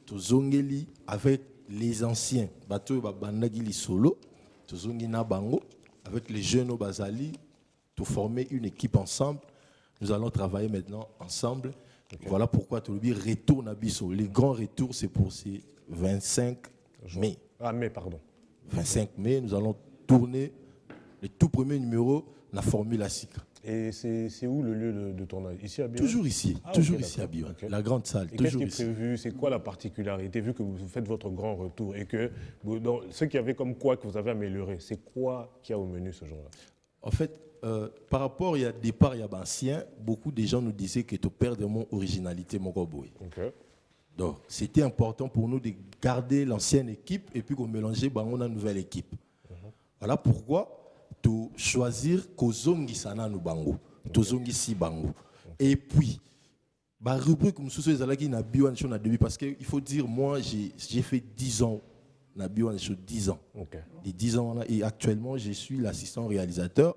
to zongeli avec les anciens bato ba bandaki li solo to zongi na bango avec les jeunes au bazali to former une équipe ensemble. Nous allons travailler maintenant ensemble. Voilà pourquoi tout le monde retourne à Bissau. Les grands retours, c'est pour ces 25 mai. Ah, mai, pardon. 25 mai, nous allons tourner le tout premier numéro, la Formule ASICA. Et c'est où le lieu de tournage? Ici à Biwan? Toujours ici, toujours ici à Biwan. La grande salle, et toujours ici. Qu'est-ce qui est prévu? C'est quoi la particularité, vu que vous faites votre grand retour et que dans ce qu'il y avait comme quoi que vous avez amélioré, c'est quoi qu'il y a au menu ce jour-là? En fait, par rapport à départ, il y a ancien, beaucoup de gens nous disaient que tu perds de mon originalité, mon goboy. Donc, c'était important pour nous de garder l'ancienne équipe et puis qu'on mélangeait on a une nouvelle équipe. Voilà pourquoi tu choisir Kozongi Sana nous bango, Tozongi si bango. Et puis, la rubrique comme sous ezalaki na Biwan Show na début parce que il faut dire moi j'ai fait 10 ans na Biwan Show 10 ans. Les 10 ans là et actuellement je suis l'assistant réalisateur.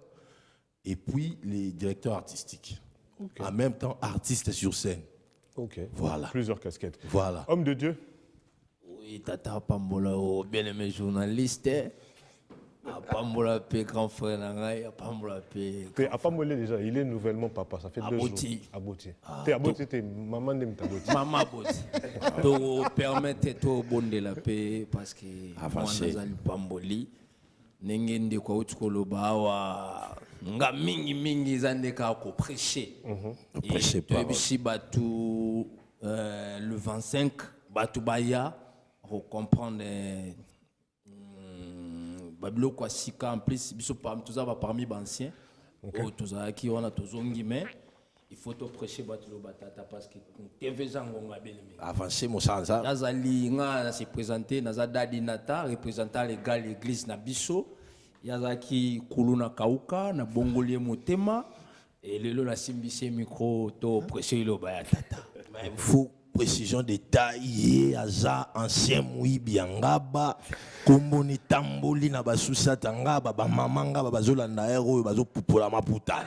Et puis les directeurs artistiques. En même temps, artiste sur scène. Voilà. Plusieurs casquettes. Voilà. Homme de Dieu. Oui, Tata Pambola, bien aimé journaliste. Apambola P, grand frère Nangai, Apambola P. T'es Apambolé déjà, il est nouvellement papa, ça fait 2 jours. Aboti. T'es Aboti, t'es maman de Aboti. Maman Aboti. To permettre to bonde la paix parce que moi nazali pamboli. Nengende kwa utukoloba wa nga mingi zandeka ko prêcher. Prêcher pas. Bishi batu le 25 batu baya pour comprendre babilo kwa sika en plus biso parmi anciens. Oh tozala ki wana tozongi mais il faut te prêcher batu lo batata parce que TV zango ngabelemi. Avancer mon sanza. Nazali nga se présenter nazada dinata représentant légal l'église na biso. Yazaki kuluna kauka na bongolie motema et lelo la simbise micro to prêcher lo batata. Mais faut précision détail aza ancien muibi ngaba komboni tamboli na basusa tangaba ba mamanga bazolanda ero bazopupola maputa.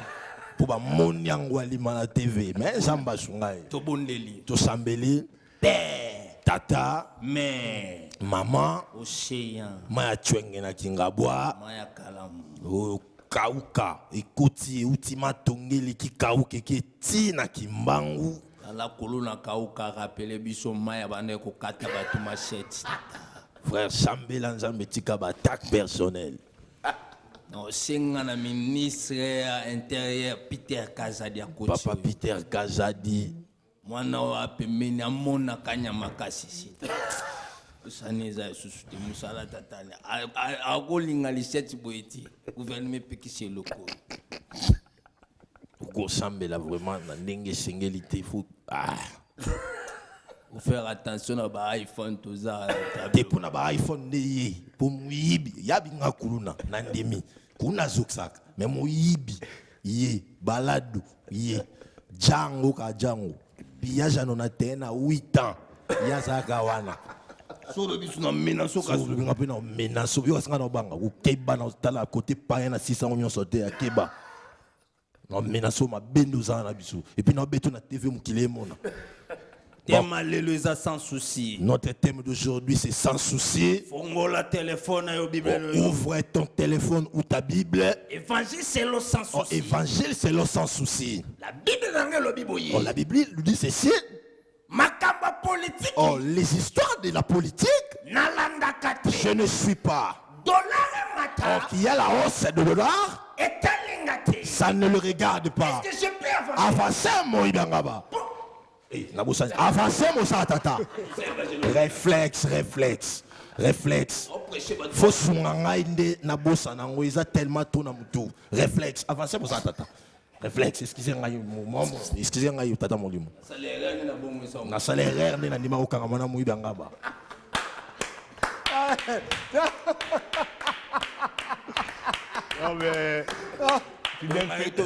Pour ba moni yango alima na TV mais zamba sungai to bondeli to sambeli père tata mère maman océan maya chwenge na kingabwa maya kalamu o kauka ekoti ultima tongeli ki kauke ki tina kimbangu ala kolona kauka rappeler biso maya bande ko kata batu machette frère Sambela nzambe tika ba attaque personnelle. Non, c'est un ministre intérieur Peter Kazadi à côté. Papa Peter Kazadi. Moi, je suis un kanya makasi. Saneza susuti musala tatane. Agolinga liseti boiti. Gouvernement pekisi loko. Uko Sambela vraiment na ndenge singélité faut faut faire attention à ba iPhone tout ça. Te pour na ba iPhone ne pour muibi yabinga kuluna na ndemi. Kuna zoksak mais muibi ye balado ye jango ka jango biyaja nona tena 8 ans yazaka wana solo bisu na menaso ka solo binga pena menaso yo singa na banga ku keba na tala côté paye na 600 millions sauté à keba na menaso ma bendo za na bisu et puis na beto na TV mukile mona. Thème alléluia sans souci. Notre thème d'aujourd'hui c'est sans souci. Fongola téléphone au Bible. Ouvre ton téléphone ou ta Bible. Évangile c'est le sans souci. Évangile c'est le sans souci. La Bible dans le Bible. La Bible nous dit ceci. Makamba politique. Les histoires de la politique. Nalanda kate. Je ne suis pas. Dollar mata. Qu'il y a la hausse de dollar. Et talingate. Ça ne le regarde pas. Est-ce que je peux avancer? Avancer mon ibangaba. Avancez mon tata. Réflexe. Faut sounganga inde na bossa na ngoiza tellement tona mutu. Réflexe. Avancez mon tata. Réflexe. Excusez-moi tata molimo. Na salaire na ndima okanga mwana muiba ngaba. Non mais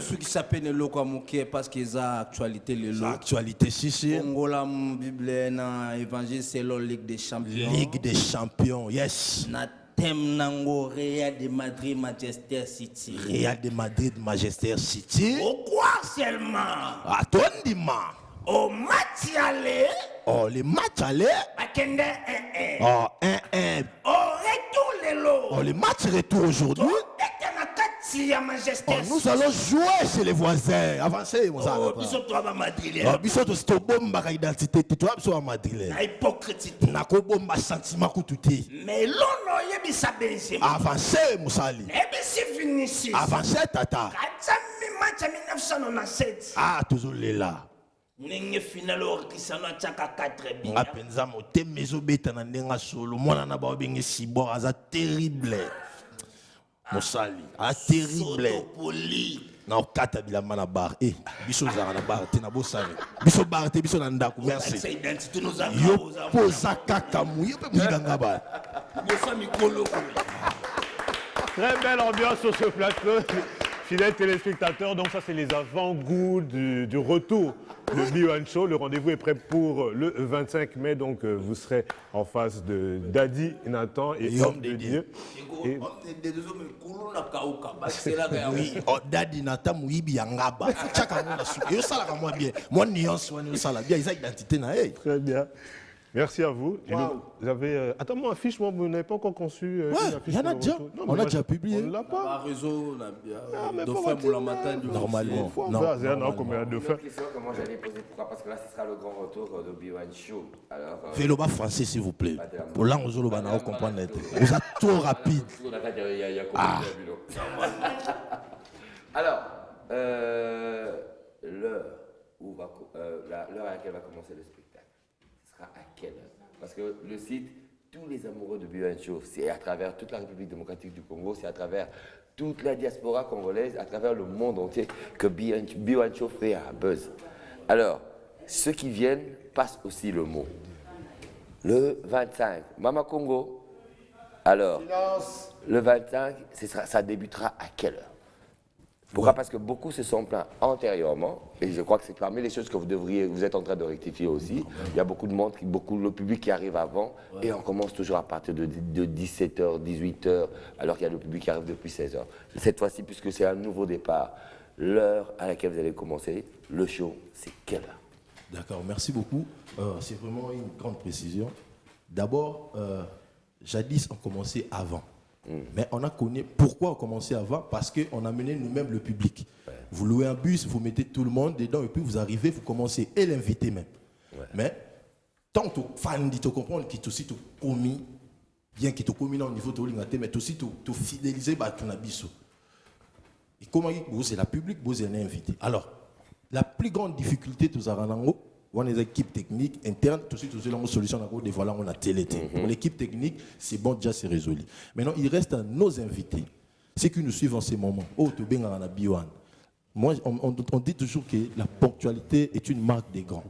ceux qui s'appellent le loco parce qu'ils ont actualité le lot. Actualité si. Congola Bible na évangile c'est la Ligue des Champions. Ligue des Champions, yes. Na thème nango Real de Madrid Manchester City. Real de Madrid Manchester City. Au quoi seulement? Attendez-moi. Au match aller. Oh, les matchs aller. Bakende 1-1. Oh, 1-1. Au retour le lot. Oh, les matchs retour aujourd'hui. Nous allons jouer chez les voisins. Avancez, mon oh, bisoto à Madrid. Oh, bisoto c'est au bomba identité. Tu vois, bisoto à Madrid. La hypocrisie. Na ko bomba sentiment kututi. Mais l'on y a mis sa Benzema. Avancez, Moussali. Et bien c'est fini ici. Avancez, Tata. Match à 1997. Ah, toujours là. Nenge final orkisano chaka 4 bi. Nga penza mote mezo beta na ndenga solo. Mwana na ba bengi sibor aza terrible. Mosali, terrible. Na okata bilamba na bar. Biso za na bar te na bosani. Biso bar te biso na ndako. Merci. Yo poza kaka mouye pe muganga ba. Très belle ambiance sur ce plateau. Fidèles téléspectateurs, donc ça c'est les avant-goûts du retour de B1 Show. Le rendez-vous est prêt pour le 25 mai, donc vous serez en face de Daddy, Nathan et Homme de Dieu. Et... Oui, Daddy, Nathan, Mouibi, Yangaba. Chacun a su. Et ça, là, moi bien. Moi, nuance, moi, ça, là, bien, ils ont identité, na. Très bien. Merci à vous. Et Waouh. vous avez. Attends, moi, affiche, moi, vous n'avez pas encore conçu. Ouais, une affiche il y en a pour le déjà. retour. Non, On mais a moi, déjà publié. On ne l'a pas. réseau, mais de faut fin pour la continuer. matin. Normalement. C'est un an combien de Une fin. autre question que moi j'allais poser, pourquoi? Parce que là, ce sera le grand retour de B1 Show. Alors, Véloba français, s'il vous plaît. Pour là, on va comprendre. Vous êtes trop rapide. Ah. Alors, l'heure à laquelle va commencer le spectacle, ce sera à quelle heure? Parce que le site, tous les amoureux de B1 Show, c'est à travers toute la République démocratique du Congo, c'est à travers toute la diaspora congolaise, à travers le monde entier, que B1 Show fait un buzz. Alors, ceux qui viennent passent aussi le mot. Le 25, Mama Congo. Alors, le 25, ça débutera à quelle heure? Pourquoi? Parce que beaucoup se sont plaints antérieurement, et je crois que c'est parmi les choses que vous êtes en train de rectifier aussi. Il y a beaucoup de monde, le public qui arrive avant, et on commence toujours à partir de 17h, 18h, alors qu'il y a le public qui arrive depuis 16h. Cette fois-ci, puisque c'est un nouveau départ, l'heure à laquelle vous allez commencer, le show, c'est quelle heure? D'accord, merci beaucoup. C'est vraiment une grande précision. D'abord, jadis, on commençait avant. Mais on a connu pourquoi on commençait avant, parce qu'on a mené nous-mêmes le public. Vous louez un bus, vous mettez tout le monde dedans et puis vous arrivez, vous commencez, et l'invité même. Mais tant que fan dit, tu comprends qu'il aussi commis, bien qu'il te commis au niveau de l'ingate, mais aussi tu fidéliser ton abisso. Et comment c'est la public, vous êtes invité. Alors, la plus grande difficulté, tout ça, on a des équipes techniques internes, tout de suite, une solution, voilà, on a télé. Pour l'équipe technique, c'est bon, déjà c'est résolu. Maintenant, il reste à nos invités, ceux qui nous suivent en ce moment. Oh, tu es en B1. Moi, on dit toujours que la ponctualité est une marque des grands.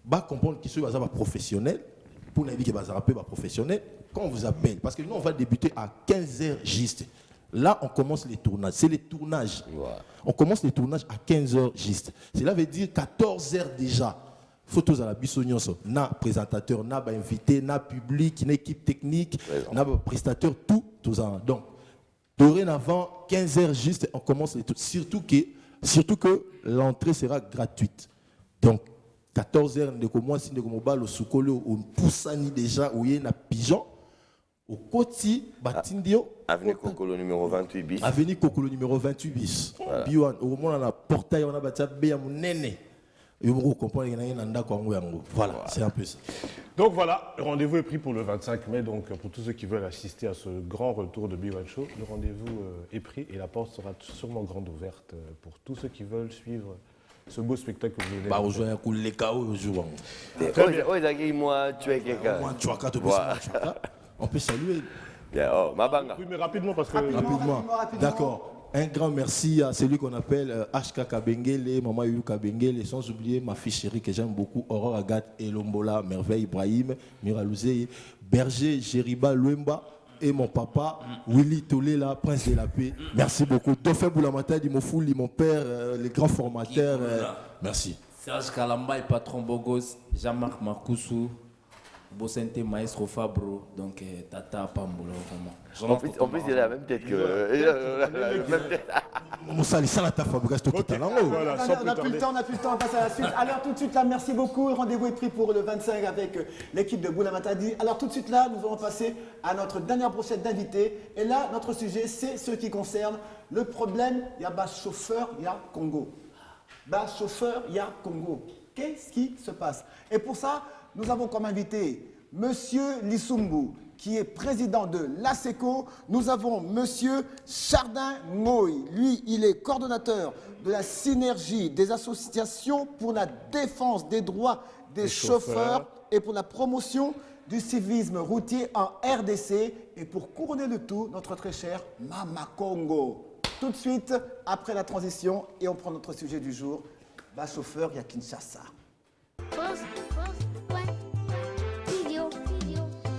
Bah, comprendre qu'ils sont professionnels, pour nous dire qu'ils sont professionnels, quand on vous appelle, parce que nous, on va débuter à 15h juste. Là, on commence les tournages. C'est les tournages. On commence les tournages à 15h juste. Cela veut dire 14h déjà. Photos à la bissognon. Na présentateur, na invité, na public, na équipe technique, na prestateur, tout ça. Donc, dorénavant, 15h juste, on commence les tournages. Surtout que l'entrée sera gratuite. Donc, 14h, moi, si nous avons le soukolo, on pousse déjà, où il y a un pigeon. Au côté, Batindio. Avenue Kokolo numéro 28 bis. Avenue Kokolo numéro 28 bis. Voilà. Au moment où on a portail, on a bâti un néné. Et vous comprenez, voilà, c'est un peu ça. Donc voilà, le rendez-vous est pris pour le 25 mai. Donc pour tous ceux qui veulent assister à ce grand retour de B1 Show, le rendez-vous est pris et la porte sera sûrement grande ouverte pour tous ceux qui veulent suivre ce beau spectacle que vous venez on peut saluer. Mabanga. Oui, mais rapidement parce que... Rapidement. D'accord. Un grand merci à celui qu'on appelle HK Kabengele, Maman Youlou Kabengele, sans oublier ma fille chérie que j'aime beaucoup, Aurore Agathe Elombola, Merveille Ibrahim, Miralouze, Berger, Jeriba Luemba, et mon papa, Willy Tolela, Prince de la Paix. Merci beaucoup. Tofé Boulamata, Dimofouli, mon père, les grands formateurs. Merci. Serge Kalamba et Patron Bogos, Jean-Marc Marcoussou, Bossente Maestro Fabro, donc Tata Pamboula, vraiment. En plus, il a la même tête que. Moussa, les salata Fabro, c'est tout talent. On n'a plus le temps, on passe à la suite. Alors tout de suite là, merci beaucoup. Le rendez-vous est pris pour le 25 avec l'équipe de Boulamatadi. Alors tout de suite là, nous allons passer à notre dernière brochette d'invités. Et là, notre sujet, c'est ce qui concerne le problème. Il y a bas chauffeur, il y a Congo. Bas chauffeur, il y a Congo. Qu'est-ce qui se passe? Et pour ça, nous avons comme invité Monsieur Lissumbu, qui est président de l'ASECO. Nous avons Monsieur Chardin Ngoy. Lui, il est coordonnateur de la synergie des associations pour la défense des droits des chauffeurs et pour la promotion du civisme routier en RDC. Et pour couronner le tout, notre très cher Mama Congo. Tout de suite, après la transition, et on prend notre sujet du jour. Bas chauffeur, il y a Kinshasa.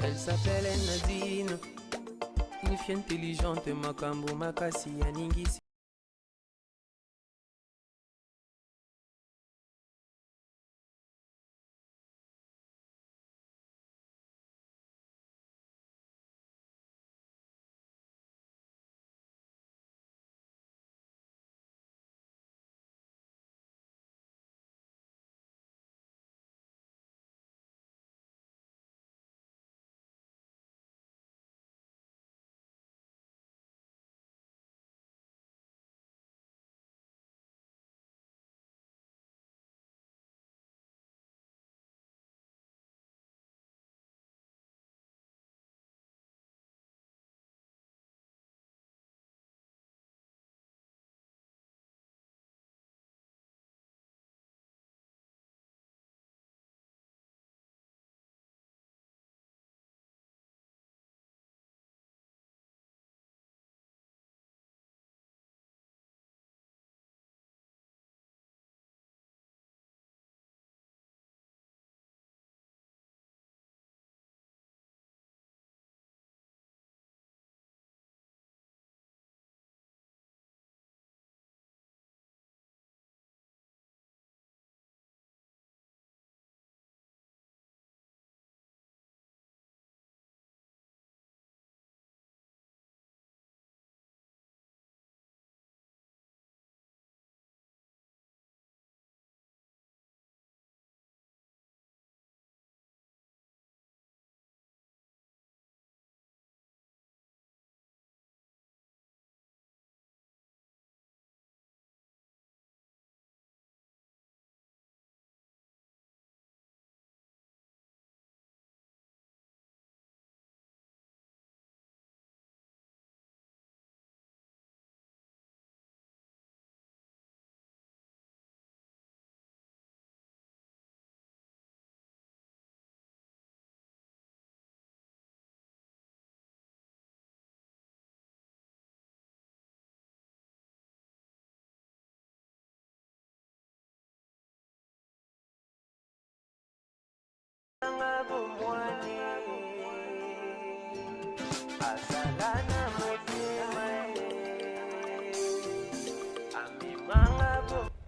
Elle s'appelle Nadine, une fille intelligente, makambo makasi ya ningisi.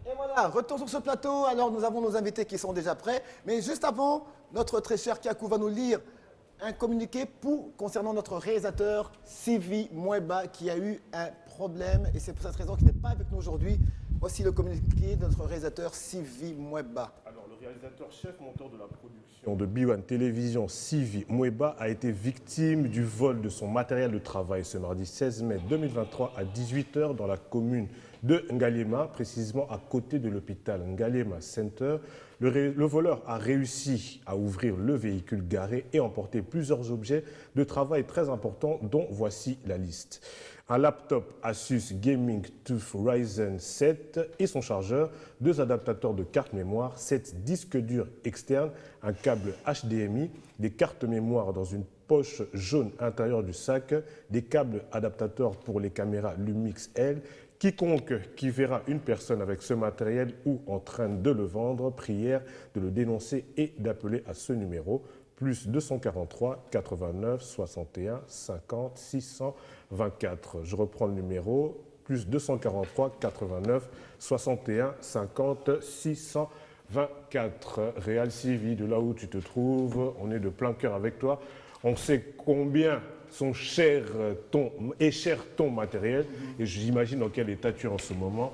Et voilà, retour sur ce plateau. Alors nous avons nos invités qui sont déjà prêts. Mais juste avant, notre très cher Kiakou va nous lire un communiqué concernant notre réalisateur Sylvie Mweba qui a eu un problème. Et c'est pour cette raison qu'il n'est pas avec nous aujourd'hui. Voici le communiqué de notre réalisateur Sylvie Mweba. Alors, le réalisateur chef monteur de la production de B1 Télévision, Sylvie Mweba, a été victime du vol de son matériel de travail ce mardi 16 mai 2023 à 18h dans la commune de Ngalema, précisément à côté de l'hôpital Ngalema Center. Le voleur a réussi à ouvrir le véhicule garé et emporter plusieurs objets de travail très importants, dont voici la liste. Un laptop Asus Gaming TUF Ryzen 7 et son chargeur, 2 adaptateurs de carte mémoire, 7 disques durs externes, un câble HDMI, des cartes mémoire dans une poche jaune intérieure du sac, des câbles adaptateurs pour les caméras Lumix L. Quiconque qui verra une personne avec ce matériel ou en train de le vendre, prière de le dénoncer et d'appeler à ce numéro, plus 243 89 61 50 624. Je reprends le numéro, plus 243 89 61 50 624. Réal Sylvie, de là où tu te trouves, on est de plein cœur avec toi. On sait combien est cher ton matériel et j'imagine dans quel état tu es en ce moment.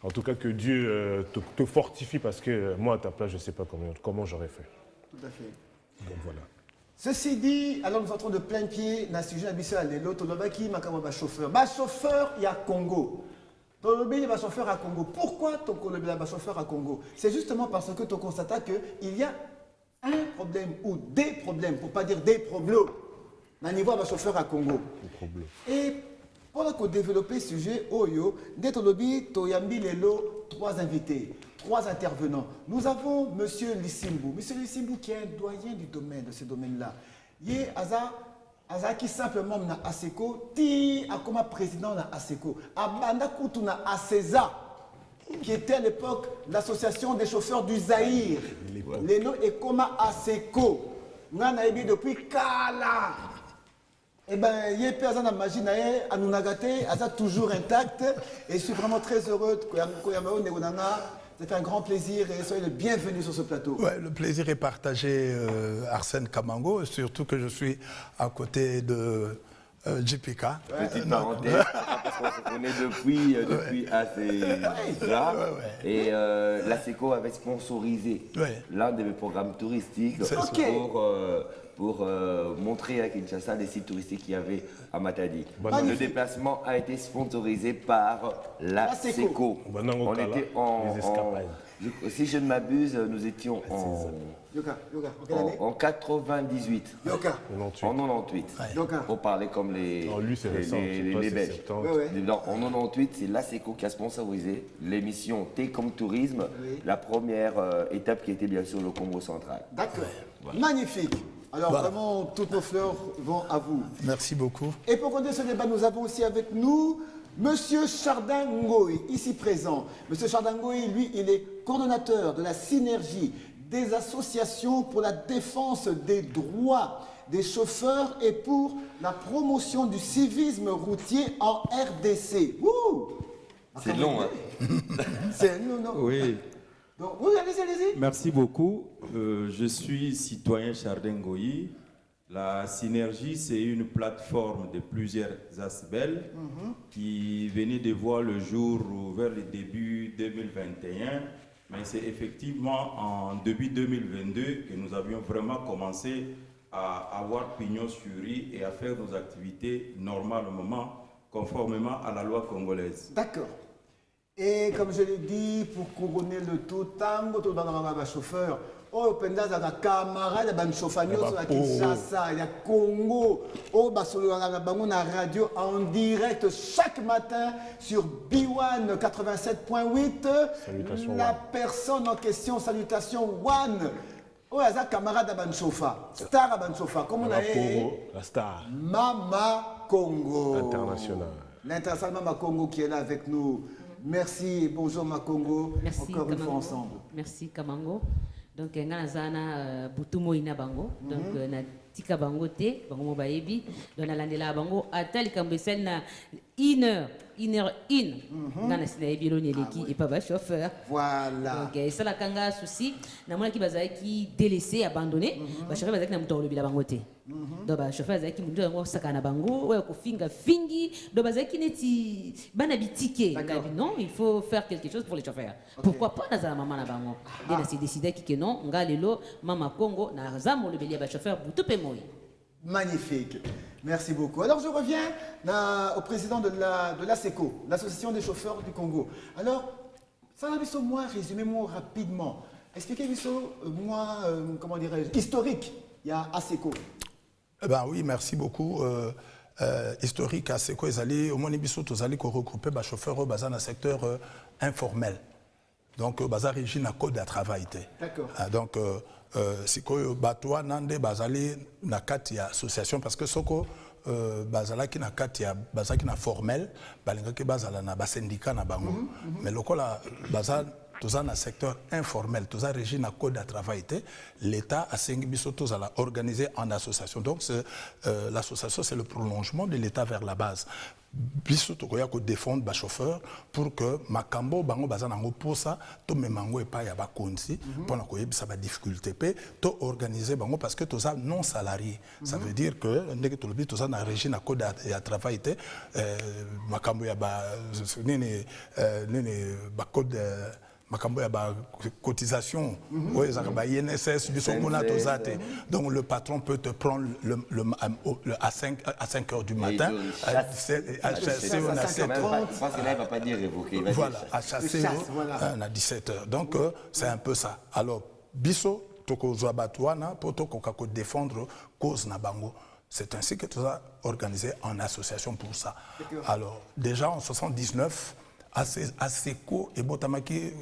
En tout cas, que Dieu te fortifie parce que moi, à ta place, je ne sais pas comment j'aurais fait. Tout à fait. Donc voilà. Ceci dit, alors nous entrons de plein pied dans le sujet habituel. L'autre, le chauffeur. Chauffeur, il y a Congo. Il y a chauffeur à Congo. Pourquoi ton chauffeur à Congo? C'est justement parce que tu constates qu'il y a un problème ou des problèmes, pour ne pas dire des problèmes, dans le niveau de chauffeur à Congo. Et pour développer ce sujet, dès que 3 invités, 3 intervenants. Nous avons M. Lissimbu. M. Lissimbu qui est un doyen du domaine, de ce domaine-là. Il est qui simplement na ASECO, ti a comme président na ASECO. Abanda Koutou na ASESA, qui était à l'époque l'association des chauffeurs du Zaïre. Lelo et comme ASECO. Nana ebi depuis Kala. Eh bien, il y a personne à magie, à nous nagater, à ça toujours intact. Et je suis vraiment très heureux de ça fait un grand plaisir et soyez le bienvenu sur ce plateau. Ouais, le plaisir est partagé, Arsène Kamango, surtout que je suis à côté de JPK. Petite parenthèse, parce qu'on se connaît depuis assez là. Et l'ASECO avait sponsorisé l'un de mes programmes touristiques pour montrer à Kinshasa les sites touristiques qu'il y avait à Matadi. Le déplacement a été sponsorisé par l'ASECO. On était si je ne m'abuse, nous étions en 98. En 98. Pour parler comme les Belges. En 98, c'est l'ASECO qui a sponsorisé l'émission T comme tourisme, la première étape qui était bien sûr le Congo central. D'accord. Magnifique. Alors vraiment, toutes nos fleurs vont à vous. Merci beaucoup. Et pour continuer ce débat, nous avons aussi avec nous Monsieur Chardin Ngoï, ici présent. Monsieur Chardin Ngoï, lui, il est coordonnateur de la synergie des associations pour la défense des droits des chauffeurs et pour la promotion du civisme routier en RDC. C'est long, hein? C'est long, non? Oui. Donc, oui, allez-y. Merci beaucoup. Je suis citoyen Chardin Ngoï. La synergie, c'est une plateforme de plusieurs ASBEL qui venait de voir le jour vers le début 2021. Mais c'est effectivement en début 2022 que nous avions vraiment commencé à avoir pignon sur rue et à faire nos activités normalement, conformément à la loi congolaise. D'accord. Et comme je l'ai dit, pour couronner le tout, tango tout dans le chauffeur, oh pendaza la camarade ban chauffeur sur la Kinshasa, il y a Congo, oh na radio en direct chaque matin sur B1 87.8. La personne en question, salutations One. Oh, il y a camarade ban chauffeur, star ban chauffeur, comme on a la star. Mama Congo. International. L'international Mama Congo qui est là avec nous. Merci et bonjour Makongo. Merci, encore Kamango. Une fois ensemble. Merci Kamango. Donc Nganazana Butumo Inabango. Donc tika bango te bango mo bayebi donc nalandela bango ata likambo esali na 1h01 nga na sina yebi eloni eleki epa bachauffeur voilà donc esalaka nga souci namonaki bazalaki délaissé abandonné bachauffeur bazalaki na moto akolobela bango te donc bachauffeur azalaki moto yango osaka na bango oyo kofinga fingi donc bazalaki neti bana bitike ngabi non il faut faire quelque chose pour les chauffeurs pourquoi pas nazala mama na bango nde nasi décidaki que non nga lelo mama Congo naza molobeli ya bachauffeur butu mpe moi. Magnifique. Merci beaucoup. Alors, je reviens au président de l'ASECO, l'Association des chauffeurs du Congo. Alors, ça va moi résumez-moi rapidement. Expliquez-moi, comment dirais-je, historique, il y a ASECO. Eh ben oui, merci beaucoup. Historique, ASECO, ils allaient, au moins, ils allaient regrouper les chauffeurs dans le secteur informel. Donc, bazar régime à code de travail. D'accord. Donc, si ko batwa nande bazali na kati ya association parce que soko bazalaki na kati ya bazaki na formel balingaki bazala na ba syndicat na bango mais lokola bazal toza na secteur informel toza régi na code de travail l'état a sengi biso tozala organisé en association donc l'association c'est le prolongement de l'état vers la base biso tokoya ko défendre ba chauffeur pour que makambo bango bazana ngo posa to memango epa ya bakonzi pona ko yebisa ba difficulté pe to organiser bango parce que toza non salarié ça veut dire que ndeke to lobi toza na régime na code ya travail makambo ya ba nene ba code makambo ya ba cotisation ba INSS biso mona tozate donc le patron peut te prendre à 5 heures du matin à chasser on a 7 heures parce que là il va pas dire révoquer voilà à chasser on a 17 heures donc c'est un peu ça alors biso toko zwa batwana pour to ko défendre cause na bango c'est ainsi que tu as organisé en association pour ça alors déjà en 79 ASECO et Botamaki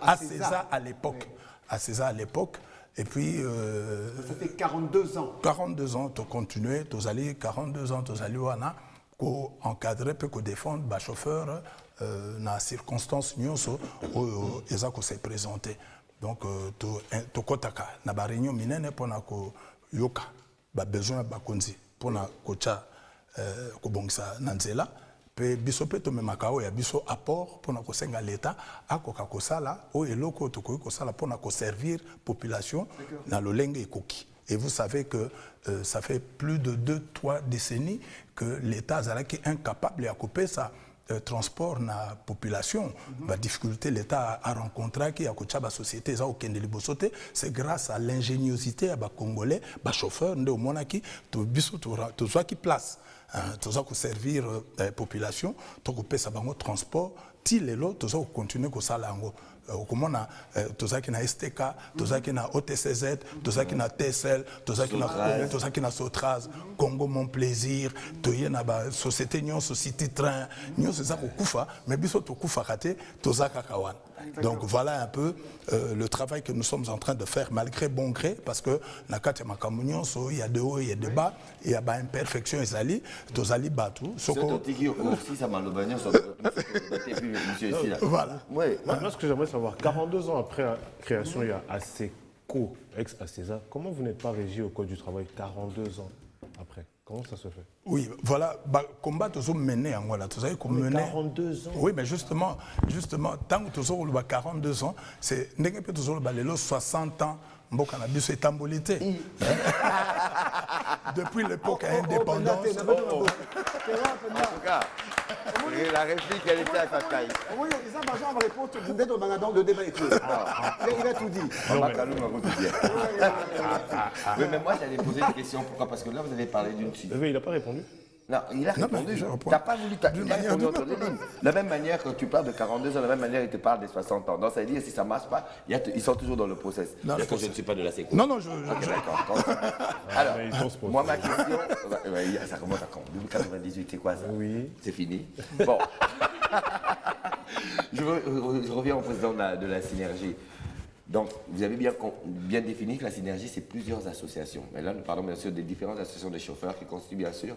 à César à l'époque. À César à l'époque. Et puis. Ça fait 42 ans. 42 ans, tu as continué, tu as allé 42 ans, tu as allé pour encadrer, pour défendre les chauffeurs dans les circonstances où ils s'est présenté. Donc, tu as une réunion minene pour yoka, besoin de konzi, pour kocha kobongisa nanzela. Pe biso pe to memakao ya biso apport pour na kosenga l'état akoka kosala o eloko to ko kosala pour na ko servir population na lolenge ekoki et vous savez que ça fait plus de 2-3 décennies que l'état est incapable de couper ça transport na population la difficulté l'état a rencontré qui a coaché la société ça aucun de libosoté c'est grâce à l'ingéniosité à ba congolais ba chauffeur ndo monaki to biso to soit qui place tout ça pour servir la population tout pour payer ça bango transport ti lelo tout ça continuer ko sala ngo comment na tout ça qui na STK tout ça qui na OTCZ tout ça qui na TSL tout ça qui na Sotraz Congo Mon Plaisir to yena ba société nyon société train nyon c'est ça ko kufa mais biso to kufa raté tout ça kakawan donc voilà un peu le travail que nous sommes en train de faire malgré bon gré parce que na kati makamunyon so il y a de haut il y a de bas il y a ba imperfection ezali to zali batu soko aussi ça malobanya so monsieur ici là voilà ouais moi ce que j'aimerais savoir 42 ans après la création il y a ASECO ex ACESA comment vous n'êtes pas régi au code du travail 42 ans après comment ça se fait? Oui, voilà, combat toujours mené en Angola. Vous savez qu'on menait 42 ans. Oui, mais justement, tant que toujours 42 ans, c'est n'est pas toujours les 60 ans. Cannabis est embolité. Depuis l'époque indépendante. En tout cas, la réplique, elle était à Kakaï. Oui, ça, on va répondre le débat est clos. Il a tout dit. Oui, mais moi, j'allais poser une question. Pourquoi? Parce que là, vous avez parlé d'une suite. Mais il n'a pas répondu. Non, il a répondu. Tu n'as pas voulu répondu entre les lignes. De la même manière que tu parles de 42 ans, de la même manière, il te parle des 60 ans. Donc, ça veut dire que si ça ne marche pas, ils sont toujours dans le process. Non, je ne suis pas de la sécurité. Non, non, d'accord. Alors, moi, ma question, ça remonte à quand 2098, c'est quoi ça? Oui. C'est fini. Bon. Je reviens au président de la synergie. Donc, vous avez bien défini que la synergie, c'est plusieurs associations. Mais là, nous parlons bien sûr des différentes associations de chauffeurs qui constituent bien sûr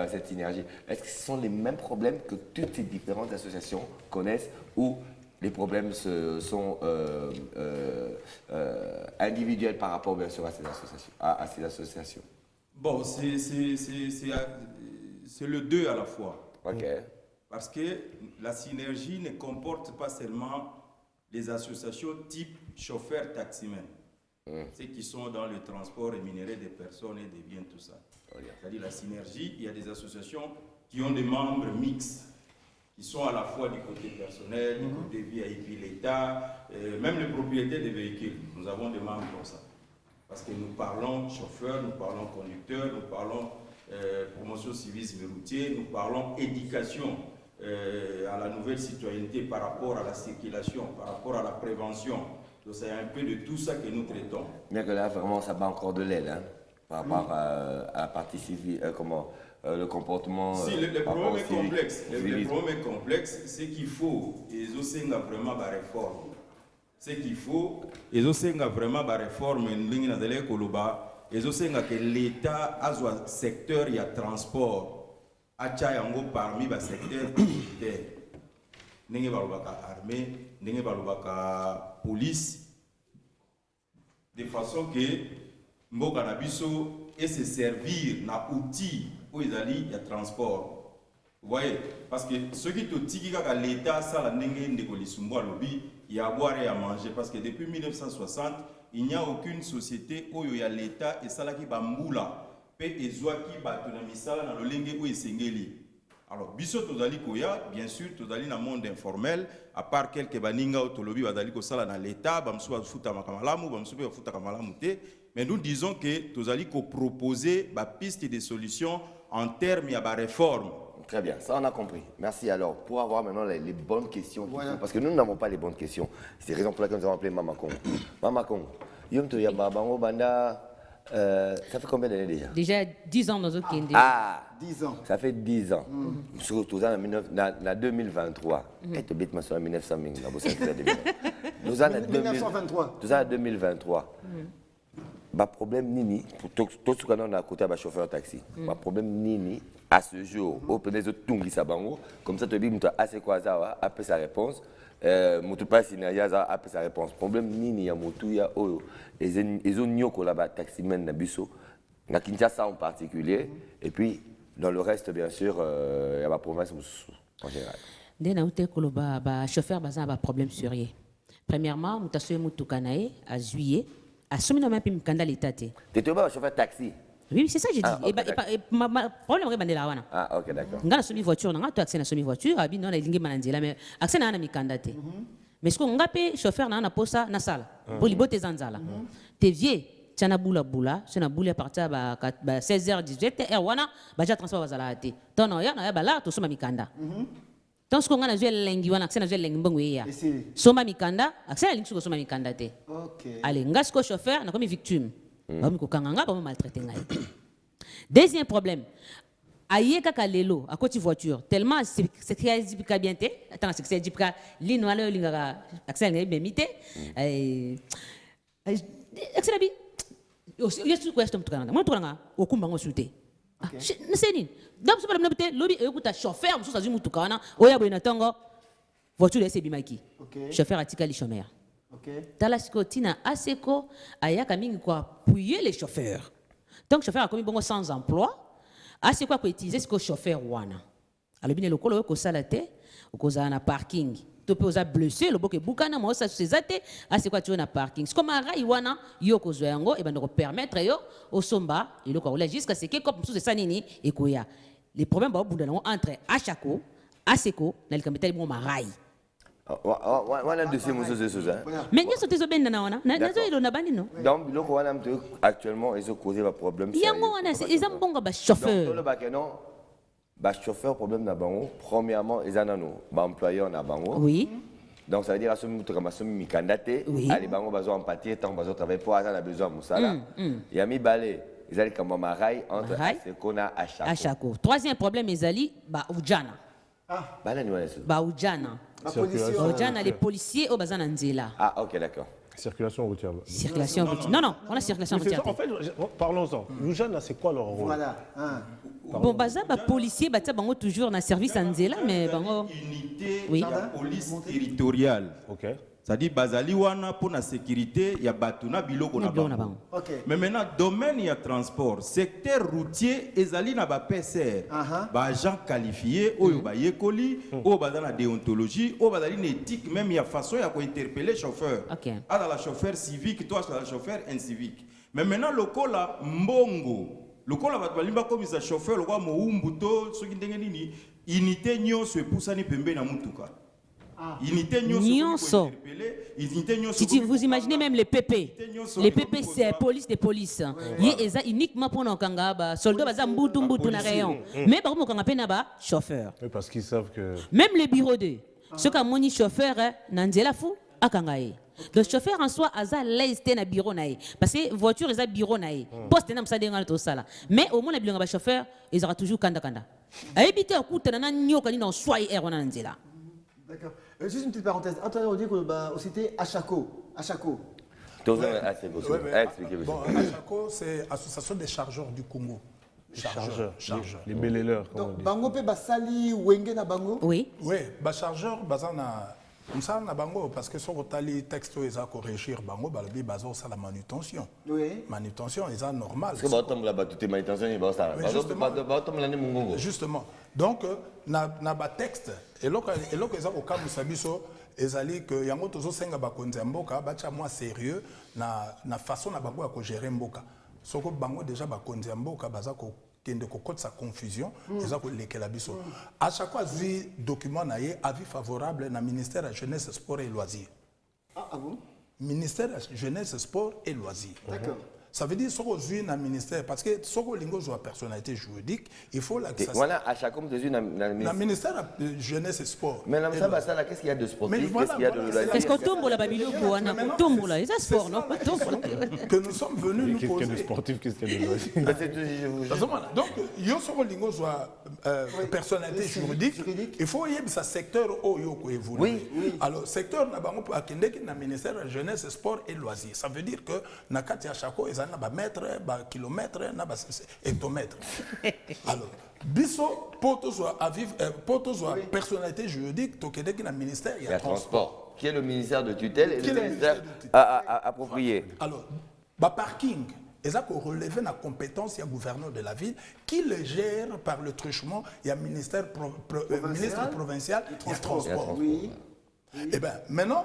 cette synergie. Est-ce que ce sont les mêmes problèmes que toutes ces différentes associations connaissent ou les problèmes sont individuels par rapport bien sûr à ces associations? Bon, c'est le deux à la fois. Ok. Parce que la synergie ne comporte pas seulement les associations type chauffeur-taximen. Ceux qui sont dans le transport rémunéré des personnes et des biens, tout ça. C'est-à-dire la synergie, il y a des associations qui ont des membres mixtes, qui sont à la fois du côté personnel, du côté VIP, l'État, même les propriétaires des véhicules. Nous avons des membres comme ça. Parce que nous parlons chauffeur, nous parlons conducteur, nous parlons promotion civisme routier, nous parlons éducation à la nouvelle citoyenneté par rapport à la circulation, par rapport à la prévention. Donc c'est un peu de tout ça que nous traitons. Bien que là, vraiment, ça bat encore de l'aile, hein, par rapport à la partie civile, le comportement. Si, le problème est complexe. Le problème est complexe, c'est qu'il faut, et aussi vraiment la réforme. C'est qu'il faut, et aussi vraiment la réforme, et aussi que l'État a un secteur, il y a transport. Yango parmi les secteurs militaires. Nous avons l'armée, nous avons la police, de façon que nous avons et se servir d'un outil où il y a transport. Vous voyez? Parce que ceux qui ont dit que l'État, il y a à boire et à manger. Parce que depuis 1960, il n'y a aucune société où il y a l'État et ça qui va moula. Alors, biso tozali koya, bien sûr, tozali na monde informel, à part quelques baninga ou tolobi bazali ko sala na l'État, bamsu ba futa makamalamu, bamsu ba futa kamalamu te, mais nous disons que tozali ko proposer ba piste de solutions en termes ya ba réforme. Très bien, ça on a compris. Merci. Alors, pour avoir maintenant les bonnes questions, parce que nous n'avons pas les bonnes questions, c'est la raison pour laquelle nous avons appelé Mama Kong. Mama Kong, yom to yamba bango banda. Ça fait combien d'années déjà? Déjà 10 ans dans le Kende. Ah, 10 ans. Ça fait 10 ans. Surtout en 2023. Et tu bêtes ma soeur en 1900. Nous en 1923. Nous en 2023. Bah problème nini. Tout ce qu'on a à côté de chauffeur taxi. Bah problème nini. À ce jour, au premier de Tungi Sabango, comme ça tu dis, tu as assez quoi ça, après sa réponse. Mutu pas sinayaza après sa réponse. Problème nini ya mutu ya oyo. Ils ont nyoko là-bas taximen na biso. Na Kinshasa en particulier. Et puis dans le reste bien sûr, il y a la province en général. Dès na outé koloba ba chauffeur bazan ba problème sérieux. Premièrement, mutasoye mutu kanae à juillet. À somina même mkanda l'état té. T'étais pas chauffeur taxi. Oui, c'est ça que j'ai dit. Et ma problème est là. Ah, ok, d'accord. Ngana somi voiture, nga tu accès na somi voiture, abi non na lingi mananzela mais accès na mikanda té. Mais ce qu'on ngape chauffeur na posa na sala. Pour libote zanzala. T'es vieux, tiana boula boula, c'est na boula partir ba 16h 18h wana ba ja transport bazala té. Tono ya na ba la to soma mikanda. Donc ce qu'on a joué lengi wana accès na joué lengi mbongo ya. Soma mikanda, accès na lingi soma mikanda té. OK. Allez, ngasko chauffeur na comme victime. Deuxième problème, aïe kaka lelo à côté voiture tellement c'est que bien té attends c'est que c'est dipka lino ala linga accès ngai bemite accès bi yesu question tukana mo tukana okumba ngo sute c'est ni donc c'est pas le petit lobby écoute chauffeur muso sazi mutuka wana oya boina tongo voiture ese bimaki chauffeur atika li chômeur. Talasiko tina aseko ayaka mingi kwa appuyer les chauffeurs. Donc chauffeur a commis bongo sans emploi. Aseko a utiliser ce que chauffeur wana. Alors bien le kolo ko salate ko za na parking. To pe oza blessé le boke bukana mo sa sezate aseko tu na parking. Comme ara iwana yo ko zoyango e bando ko permettre yo osomba il ko la jusqu'à ce que comme sous ça nini e ko ya. Les problèmes ba bunda entre Achako, Aseko na le kamita bon marai. Mais nous sommes des obènes dans donc actuellement ils ont causé un problème. Ils ont bon chauffeur. Chauffeur problème na bango. Premièrement ils ont un employeur na bango. Oui. Donc ça veut dire à ce moment où tu as mis candidaté, les bango besoin empathie, tant besoin travailler pour avoir besoin musala. Il y a mis balai. Ils allaient comme marai entre Sekona à Achako. Troisième problème ils allaient Ujana. Ujana. Ujana les policiers au bazan nzela. Ah ok d'accord. Circulation routière. Circulation routière. Non, on a circulation routière. En fait, parlons-en. Ujana, c'est quoi leur rôle? Voilà. Bon, bazan, policier, bango toujours dans service nzela, mais bango. Unité de la police territoriale. Ok. C'est-à-dire bazali wana pour la sécurité, il y a batuna biloko na bango. Mais maintenant domaine il y a transport, secteur routier ezali na ba PCR, ba agent qualifié oyo ba yekoli, oyo ba dans la déontologie, oyo bazali une éthique même il y a façon ya ko interpeller chauffeur. Ah dans la chauffeur civique, toi dans la chauffeur incivique. Mais maintenant lokola mbongo, lokola ba balimba comme ça chauffeur lokwa mo umbuto soki ndenge nini, unité nyonso epusani pembe na mutuka. Si vous imaginez même les PP c'est police des polices. C'est uniquement pour nos kangaba, soldats baza mbutu na rayon. Mais par contre on ba chauffeur. Parce qu'ils savent que même les bureaux de ceux qui ont chauffeur nanzela fou akangaye. Le chauffeur en soi a l'aise na bureau nae parce que voiture est bureau nae. Poste na msa denga to sala. Mais au moins la bilonga ba chauffeur ils aura toujours kanda. Habiter okuta na nyoka ni na swai air na nzela. D'accord. Juste une petite parenthèse. Antoine, on dit qu'on cité Achako. Achako. Achako, c'est l'Association des chargeurs du Congo. Chargeurs. Les beléleurs, comme on dit. Bango pe basali wenge na bango? Oui. Oui, chargeur, bazana. Ça na bango parce que sur le texte ils ont corrigir bango balobi bazo ça la manutention. Oui. Manutention c'est normal. Parce que batom la batute manutention il va ça. Batom la mungongo. Justement. Donc na ba texte et là ils ont au musabiso ezali que yango tozo senga ba konza mboka ba cha moi sérieux na façon na bango ya ko gérer mboka. Soko bango déjà ba konza mboka baza ko de sa confusion, à chaque fois, il document avis favorable dans le ministère de la Jeunesse, Sport et Loisirs. Ah bon? Ministère de la Jeunesse, Sport et Loisirs. D'accord. Ça veut dire que si dans le ministère, parce que si on a une personnalité juridique, il faut l'accepter. Voilà, à chaque fois, dans le ministère de la Jeunesse et Sport. Mais qu'est-ce qu'il y a de sportif? Qu'est-ce qu'il y a de loisir? Est-ce qu'on tombe la Babylone pour un tombe là? C'est sport, non? Que nous sommes venus nous poser. Qu'est-ce qu'il y a de sportif? Qu'est-ce qu'il y a de loisir? Donc, il y a une personnalité juridique, il faut y avoir un secteur où il évolue. Oui. Alors, secteur, le ministère de la Jeunesse, Sport et Loisirs. Ça veut dire que dans à chaque fois, ils ont mètre, kilomètre, hectomètre. Alors, biso poto soit personnalité juridique, to kedeki na ministère il y a transport. Qui est le ministère de tutelle et le ministère approprié. Alors, parking, ils ont relevé la compétence du gouverneur de la ville qui le gère par le truchement. Il y a le ministre provincial du transport. Oui. Et bien, maintenant,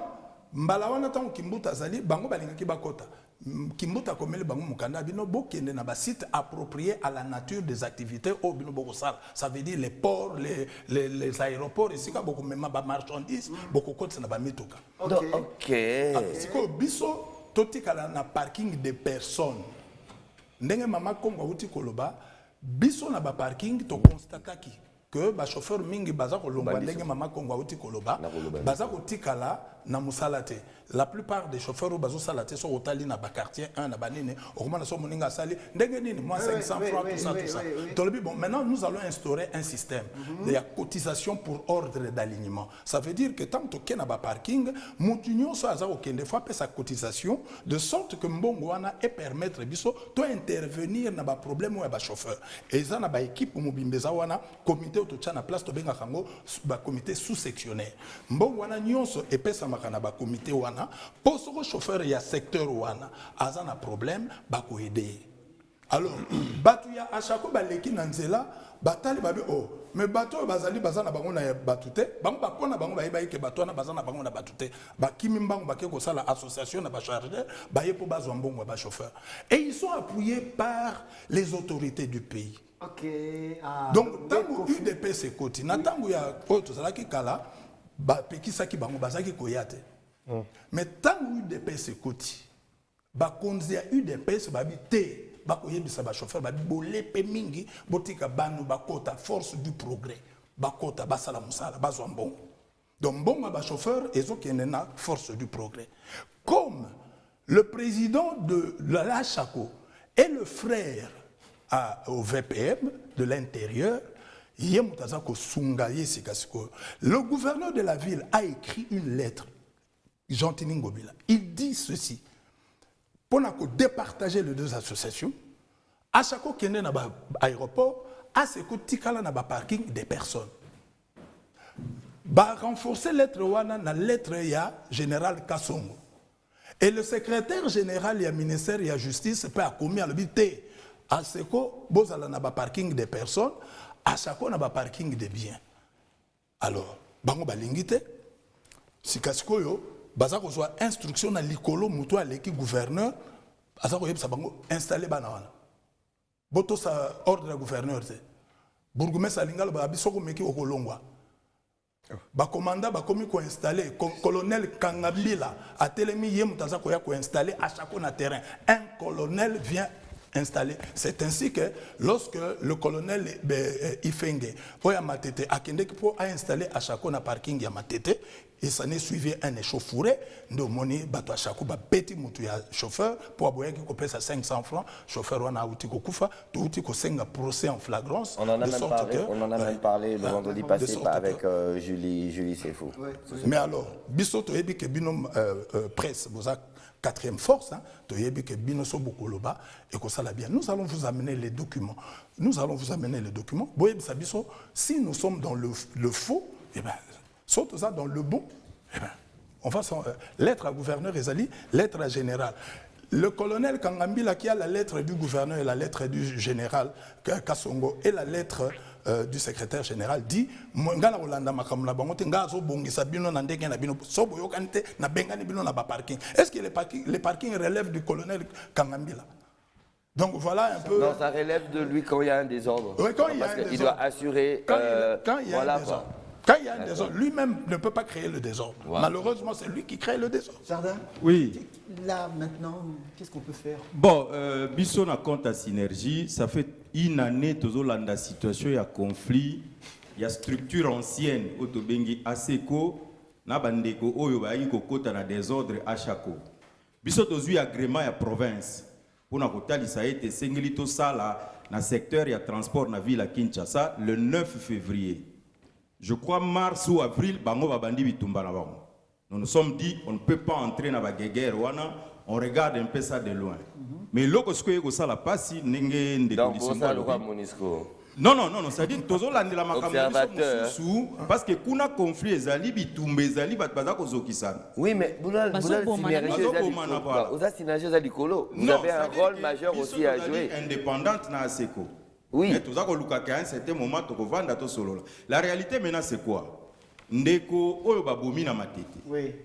mbalawana tango kimbuta zali bango balingaki bakota. Kimbuta komeli bango mukanda bino bokende na ba site approprié à la nature des activités au bino bokosala. Ça veut dire les ports, les aéroports ici ka boko mema ba marchandises boko kotsa na ba mituka. OK. Alors siko biso totikala na parking de personnes. Ndenge mama Kongo uti koloba biso na ba parking to constataki que ba chauffeur mingi baza ko longwa ndenge mama Kongo uti koloba baza ko tikala na musalate. La plupart des chauffeurs au bazo salaté sont au tali na ba quartier 1 na banine au moment so moninga sali ndenge nini moi 500 francs tout ça. Bon maintenant nous allons instaurer un système de cotisation pour ordre d'alignement. Ça veut dire que tant que na ba parking mutunyo so aza okende fois paie sa cotisation de sorte que mbongo wana et permettre biso to intervenir na ba problème ou ba chauffeur. Et ça na ba équipe mobimbeza wana comité to tcha na place to benga kango ba comité sous-sectionnaire. Mbongo wana nyonso et pesa makana ba comité wana pour ce chauffeur il y a secteur wana azan a problème bako aider. Alors batuya à chaque fois baleki nanzela batali babi oh mais bato bazali bazana bango na batute bango bakona bango bayi ke bato na bazana bango na batute bakimi mbango bake ko sala association na ba chargeur baye po bazwa mbongo ba chauffeur et ils sont appuyés par les autorités du pays. OK. Donc tango UDP se koti na tango ya poto sala ki kala ba pekisaki bango bazaki koyate. Mais tant que UDP se koti, bakonzi ya UDP babi te, bakoyebisa ba chauffeur babi bolepe mingi, botika banu bakota force du progrès, bakota basala musala bazwa mbongo. Donc mbongo ba chauffeur ezokende na force du progrès. Comme le président de la Chako et le frère au VPM de l'intérieur, le gouverneur de la ville a écrit une lettre. Jean-Tini Ngobila. Il dit ceci. Pour départager les deux associations, à chaque fois qu'il y a un aéroport, à ce que tikala na ba parking des personnes. va renforcer lettre wana na lettre ya général Kassongo. Et le secrétaire général du ministère de la Justice peut commis à l'habité à ce que bozala na ba parking de personnes, à chaque fois na ba parking de biens. Alors, bango balingite, si kasikoyo, baza ko soit instruction na likolo muto à l'équipe gouverneur, asa ko yebisa bango installer bana wana. Boto sa ordre de gouverneur te. Bourgmestre alingalo ba bisoko meki okolongwa. Ba commandant ba komi ko installer colonel Kangabila a telemi yem taza ko ya ko installer à chaque na terrain. Un colonel vient installé. C'est ainsi que lorsque le colonel Ifenge a matete pour installer à chaque na parking ya matete, et ça n'est suivi un échauffouré de moni bato à chaque petit mutu ya chauffeur pour aboyer qui pèse à 500 francs, chauffeur wana outi ko kufa, tout outi ko senga procès en flagrance. On en a même parlé le vendredi passé avec Julie Sefou. Mais alors, bisoto ebi ke binom presse boza quatrième force, et que ça l'a bien. Nous allons vous amener les documents. Nous allons vous amener les documents. Si nous sommes dans le faux, eh bien, saute ça dans le bon, eh bien, on va s'en. Lettre à gouverneur Ezali, lettre à général. Le colonel Kangambila qui a la lettre du gouverneur et la lettre du général Kassongo et la lettre du secrétaire général dit ngala olanda makamula bangote ngazo bongisa bino na ndenge na bino sobo yokante na bengani bino na ba parking. Est-ce que les parkings relèvent du colonel Kangambila? Donc voilà un peu. Non, ça relève de lui quand il y a un désordre. Oui, quand il y a un désordre. Parce qu'il doit assurer. Quand il y a un désordre. Quand il y a un désordre, lui-même ne peut pas créer le désordre. Wow. Malheureusement, c'est lui qui crée le désordre. Jardin? Oui. Là, maintenant, qu'est-ce qu'on peut faire? Bon, Bisson a compte à Synergie, ça fait une année, toujours dans la situation, il y a conflit, il y a structure ancienne, Otobengi Aseko, Nabandeko, Oyobaïko, Kota na désordre, Achako. Bisson a agrément à province. Pour na kotali, ça a été Sengelito Sala, dans le secteur, il y a transport, dans la ville à Kinshasa, le 9 février. Je crois mars ou avril, bango babandi bitumba na bango. Nous nous sommes dit, on ne peut pas entrer dans la guerre, on regarde un peu ça de loin. Mais lorsque vous ça la passe, n'engé des conditions. Non, ça dit que la observateur. Parce que kuna conflit ezali bitumba ezali batbaza kozokisan. Oui, mais vous avez un rôle majeur aussi à jouer. Indépendante na Aseko. Oui. Mais tout ça, à un certain moment, la réalité maintenant, c'est quoi? Ndeko Oyobabomi na matete. Oui.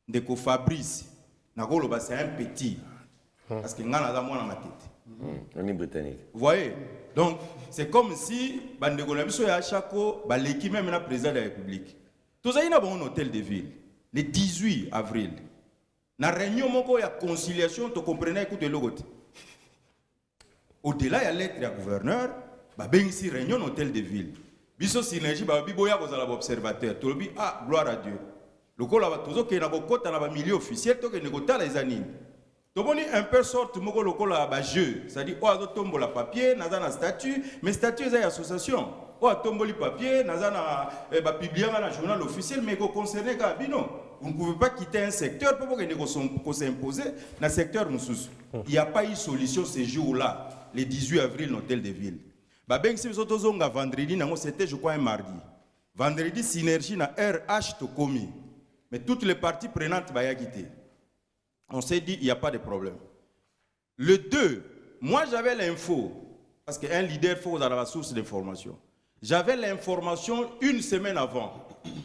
Ndeko Fabrice, c'est un petit. Parce que ngana za mwana matete. On est britannique. Vous voyez? Donc, c'est comme si Bandeko Nabiso ya Chako, l'équipe même na président de la République. Tout ça, il y a un hôtel de ville. Le 18 avril. Na réunion, il y a conciliation, tu comprenez, écoutez le côté. Au-delà, il y a lettre du gouverneur, il y a une réunion hôtel de ville. Biso Synergie, il y a un observateur. Tu dis, ah, gloire à Dieu. Le col a toujours qu'il y a un milieu officiel, tu as les années. Tu as un peu sorte, le col a un jeu. C'est-à-dire, oh, tu tombes le papier, tu as un statut, mais statut, c'est une association. Oh, tu tombes le papier, tu as un publié dans le journal officiel, mais vous concernez Kabino. Vous ne pouvez pas quitter un secteur pour que s'imposer dans le secteur. Il n'y a pas eu de solution ce jour-là. Le 18 avril, l'hôtel de ville. Si vous avez vendredi, c'était je crois un mardi. Vendredi, Synergie na RH to commis. Mais toutes les parties prenantes vont quitter. On s'est dit, il n'y a pas de problème. Le 2, moi j'avais l'info, parce qu'un leader, il faut avoir la source d'information. J'avais l'information une semaine avant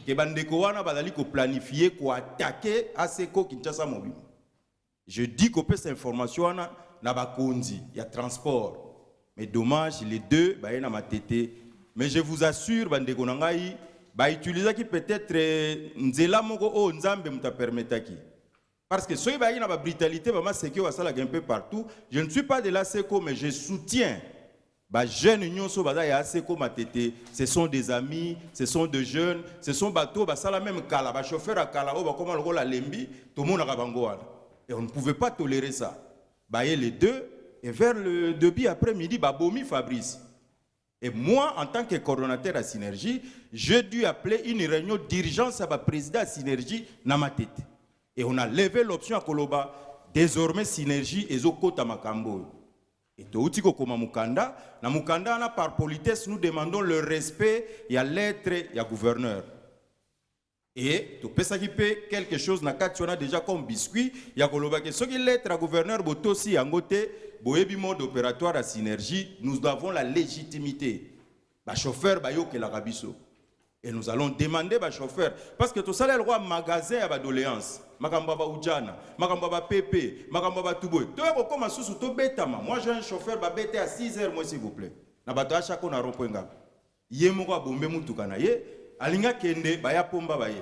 que Bandeko wana bazali ko planifier ko attaquer Aseko Kinshasa Mobile. Je dis que cette information na bakonzi, il y a transport. Mais dommage, les deux, bah y a ma tété. Mais je vous assure, Bandeko nangai, bah utiliser qui peut-être nzela moko o nzambe muta permettre qui. Parce que ceux qui ont la brutalité, c'est que ça un peu partout. Je ne suis pas de la SECO, mais je soutiens. Les jeunes unions sont ce sont des amis, ce sont des jeunes, ce sont bateaux, ça la même kala, les chauffeurs à kala, comme on la lembi, tout le monde a bangoal. Et on ne pouvait pas tolérer ça. Les deux, et vers le début après-midi, Bomi Fabrice. Et moi, en tant que coordonnateur à Synergie, j'ai dû appeler une réunion d'urgence à ma président à Synergie dans ma tête. Et on a levé l'option à Koloba, désormais Synergie et Zokota Makambo. Et Toutiko Koma Mukanda, na Mukanda, par politesse, nous demandons le respect, il y a lettre, il y a gouverneur. Et tu peux s'occuper quelque chose na kati on a déjà comme biscuit ya koloba que ce qui lettre à gouverneur botosi angote boyebi mode opératoire à synergie nous avons la légitimité ba chauffeur ba yo ke la rabiso et nous allons demander ba chauffeur parce que tout ça le roi magasin à doléance makamba ba ujana makamba ba pepe makamba ba tuboy to ko koma susu to betama moi j'ai un chauffeur ba bete à 6h moi s'il vous plaît na bato a chaque on a rompoinga yemoko bombe mutuka na ye alinga kende baya pomba baye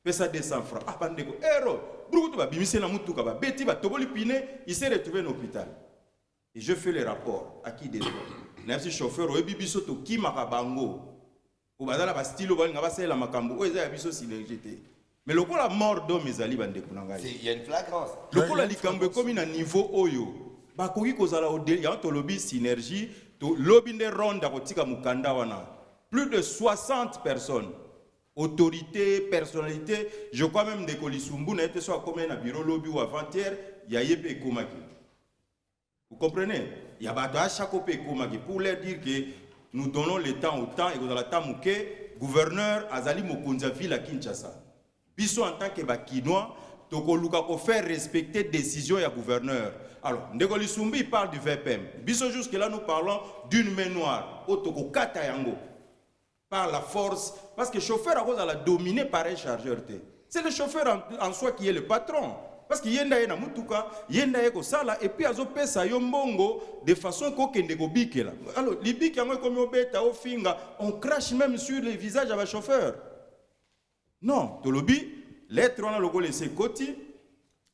pesa 200 francs ah bandeko ero brukutu ba bimise na mutuka ba beti ba toboli pine il s'est retrouvé en hôpital et je fais les rapports à qui des merci chauffeur o bibiso to kimaka bango o bazala ba style ba ngaba sela makambo o eza ya biso synergie mais lokola mort d'homme ezali bandeko na ngai il y a une flagrance lokola likambo ekomi na niveau oyo bakoki kozala ya to lobby synergie to lobby nde ronda kotika mukanda wana plus de 60 personnes, autorités, personnalités, je crois même des Kolisumbu, n'a été soit comme un bureau lobby ou avant-hier, il y a Yépe Komaki. Vous comprenez? Il y a à chaque Komaki pour leur dire que nous donnons le temps au temps et que dans le temps mouké, gouverneur Azali Mokonza ville à Kinshasa. Biso en tant que Bakinois, Tokoluka ko faire respecter décision et gouverneur. Alors, Ndekoli Sumbi parle du VPM. Biso jusque là nous parlons d'une main noire. Otoko Katayango. Par la force, parce que le chauffeur a la dominé par un chargeur. C'est le chauffeur en soi qui est le patron. Parce qu'il y a un mutuka, il y a un sala, et puis il y a un yombongo de façon qu'aucun ne bike là. Alors, les biques comme on crache même sur les visages de chauffeur. Non, de lobby, l'être on a le laissé côté.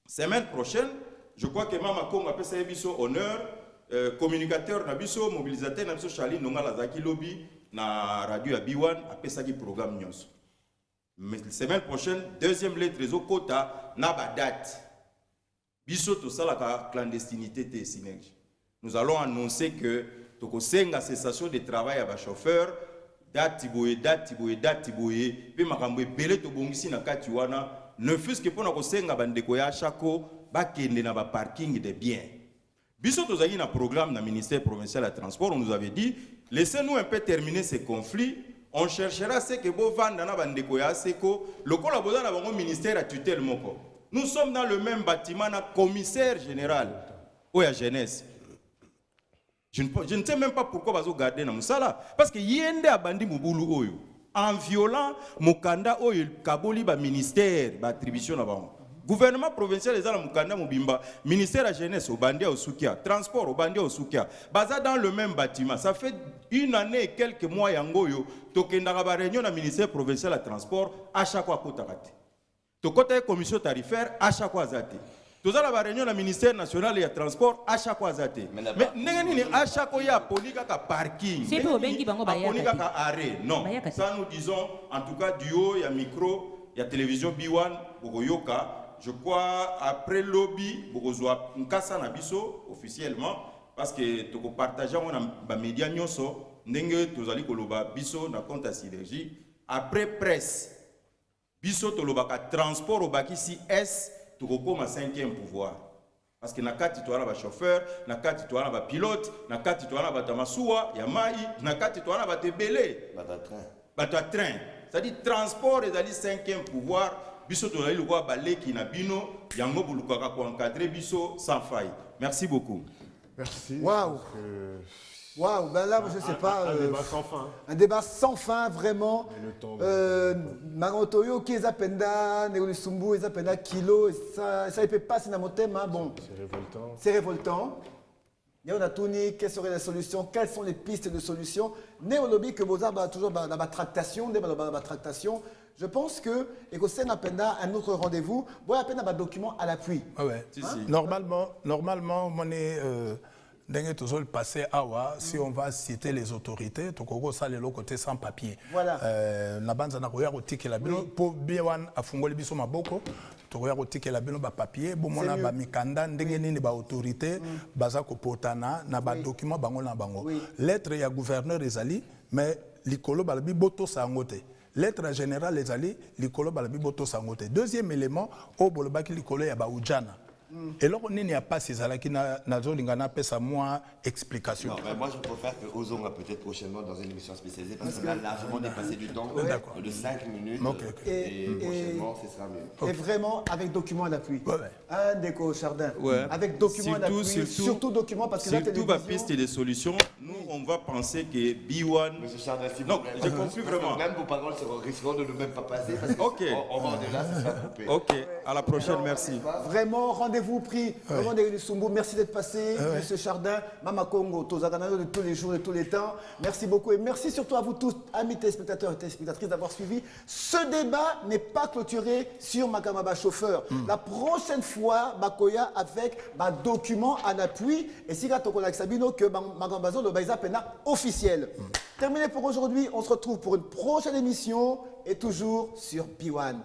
Semaine prochaine, je crois que Mama Kongo appelle ça honneur, communicateur, nabiso, mobilisateur, nabiso Charlie, Nonga Lazaki lobby. Na radio à Biwan après ça qui programme nyos. Mais la semaine prochaine deuxième lettre réseau quota na ba date. Biso to ça la clandestinité de synergie. Nous allons annoncer que toko senga cessation de travail à ba chauffeur date tiboye pe makambo belé to bongisi na kati wana ne fût-ce que pour na ko senga bandeko ya chako ba kende na ba parking de biens. Biso to zaki na programme na ministère provincial de transport on nous avait dit laissez-nous un peu terminer ces conflits. On cherchera ce que vous vendez dans bandeko ya seko. Le collaborateur dans le ministère à tutelle moko. Nous sommes dans le même bâtiment, na commissaire général. Ou ya jeunesse. Je ne sais même pas pourquoi bazo garder na musala parce que yende abandi mubulu oyo. En violant mukanda oyo kaboli ba ministère ba attribution na bango. Gouvernement provincial les ala mukanda mubimba, ministère de la jeunesse au Bandia au Soukia, transport au Bandia au Soukia, basé dans le même bâtiment. Ça fait une année et quelques mois yangoyo, tokenda ba réunion na ministère provincial de transport à chaque fois kotakati. To côté commission tarifaire à chaque fois zate. To za la réunion na ministère national de transport à chaque fois zate. Mais nengeni à chaque fois ya polika ka parking. C'est pour bengi bango ba ya. Polika ka arrêt. Non. Ça nous disons en tout cas du haut, il y a micro, il y a télévision Biwan, Bogoyoka. Je crois après lobby bokozwa nkasa na biso officiellement parce que toko partager on ba média nyonso ndenge tozali koloba biso na compte à synergie après presse biso toloba ka transport au bakisi S toko koma 5e pouvoir parce que na kati to ba chauffeur na kati to ba pilote na kati to ba tamasuwa ya mai na kati to ba tebele bata train c'est-à-dire transport ezali 5e pouvoir. Biso tozali lokwa baleki na bino yango bulukaka ko encadrer biso sans faille. Merci beaucoup. Merci. Waouh. Waouh, ben là, je sais pas. Un débat sans fin. Un débat sans fin, vraiment. Marantoyo, qui est Zapenda, Néolisumbu, Zapenda, Kilo, ça ne peut pas, c'est dans mon thème. Bon. C'est révoltant. C'est révoltant. Il y a Touni, quelles seraient les solutions? Quelles sont les pistes de solutions? Néolobi, que vous avez toujours dans la tractation, je pense que Écossais n'appenda un autre rendez-vous. Vous avez un document à l'appui. Ah ouais. Normalement, on est toujours passé à Awa. Si on va citer les autorités, Tokoko ça les côté sans papier. Voilà. Nabanza na koya kotike la bino pour biwan afungoli biso maboko. Tokoya kotike la bino ba papier. Bomona ba mikanda ndenge nini ba autorité baza ko potana na ba document bango na bango. Lettre ya gouverneur ezali mais likolo balabi boto sangote. Lettre générale ezali likolo balabi boto sangote. Deuxième élément au bolobaki likolo ya ba ujana. Et là, on n'y a pas ces alaki nazolinga appelle ça moins explication. Non, mais moi je préfère que Ozonga peut-être prochainement dans une émission spécialisée parce qu'on a largement dépassé du temps de 5 minutes. Et prochainement, ce sera mieux. Et vraiment avec documents à l'appui. Un déco Chardin. Ouais. Avec documents à l'appui. Surtout documents parce que la surtout télévision. ma piste des solutions. Nous, on va penser que B1. Monsieur Chardin, si non, j'ai compris vraiment. Même vos paroles risqueront de ne même pas passer parce que on va au-delà, ça sera coupé. Ok, à la prochaine, merci. Vraiment, rendez-vous pris. Rendez-vous Sumbu. Merci d'être passé, Monsieur Chardin. Mama Congo, Tozaganano de tous les jours, de tous les temps. Merci beaucoup et merci surtout à vous tous, amis téléspectateurs et téléspectatrices, d'avoir suivi. Ce débat n'est pas clôturé sur Makamaba Chauffeur. La prochaine fois, Bakoya avec un document à l'appui et si la Tokola Sabino que Makambazo de Baïza Pena officiel. Terminé pour aujourd'hui. On se retrouve pour une prochaine émission et toujours sur P1.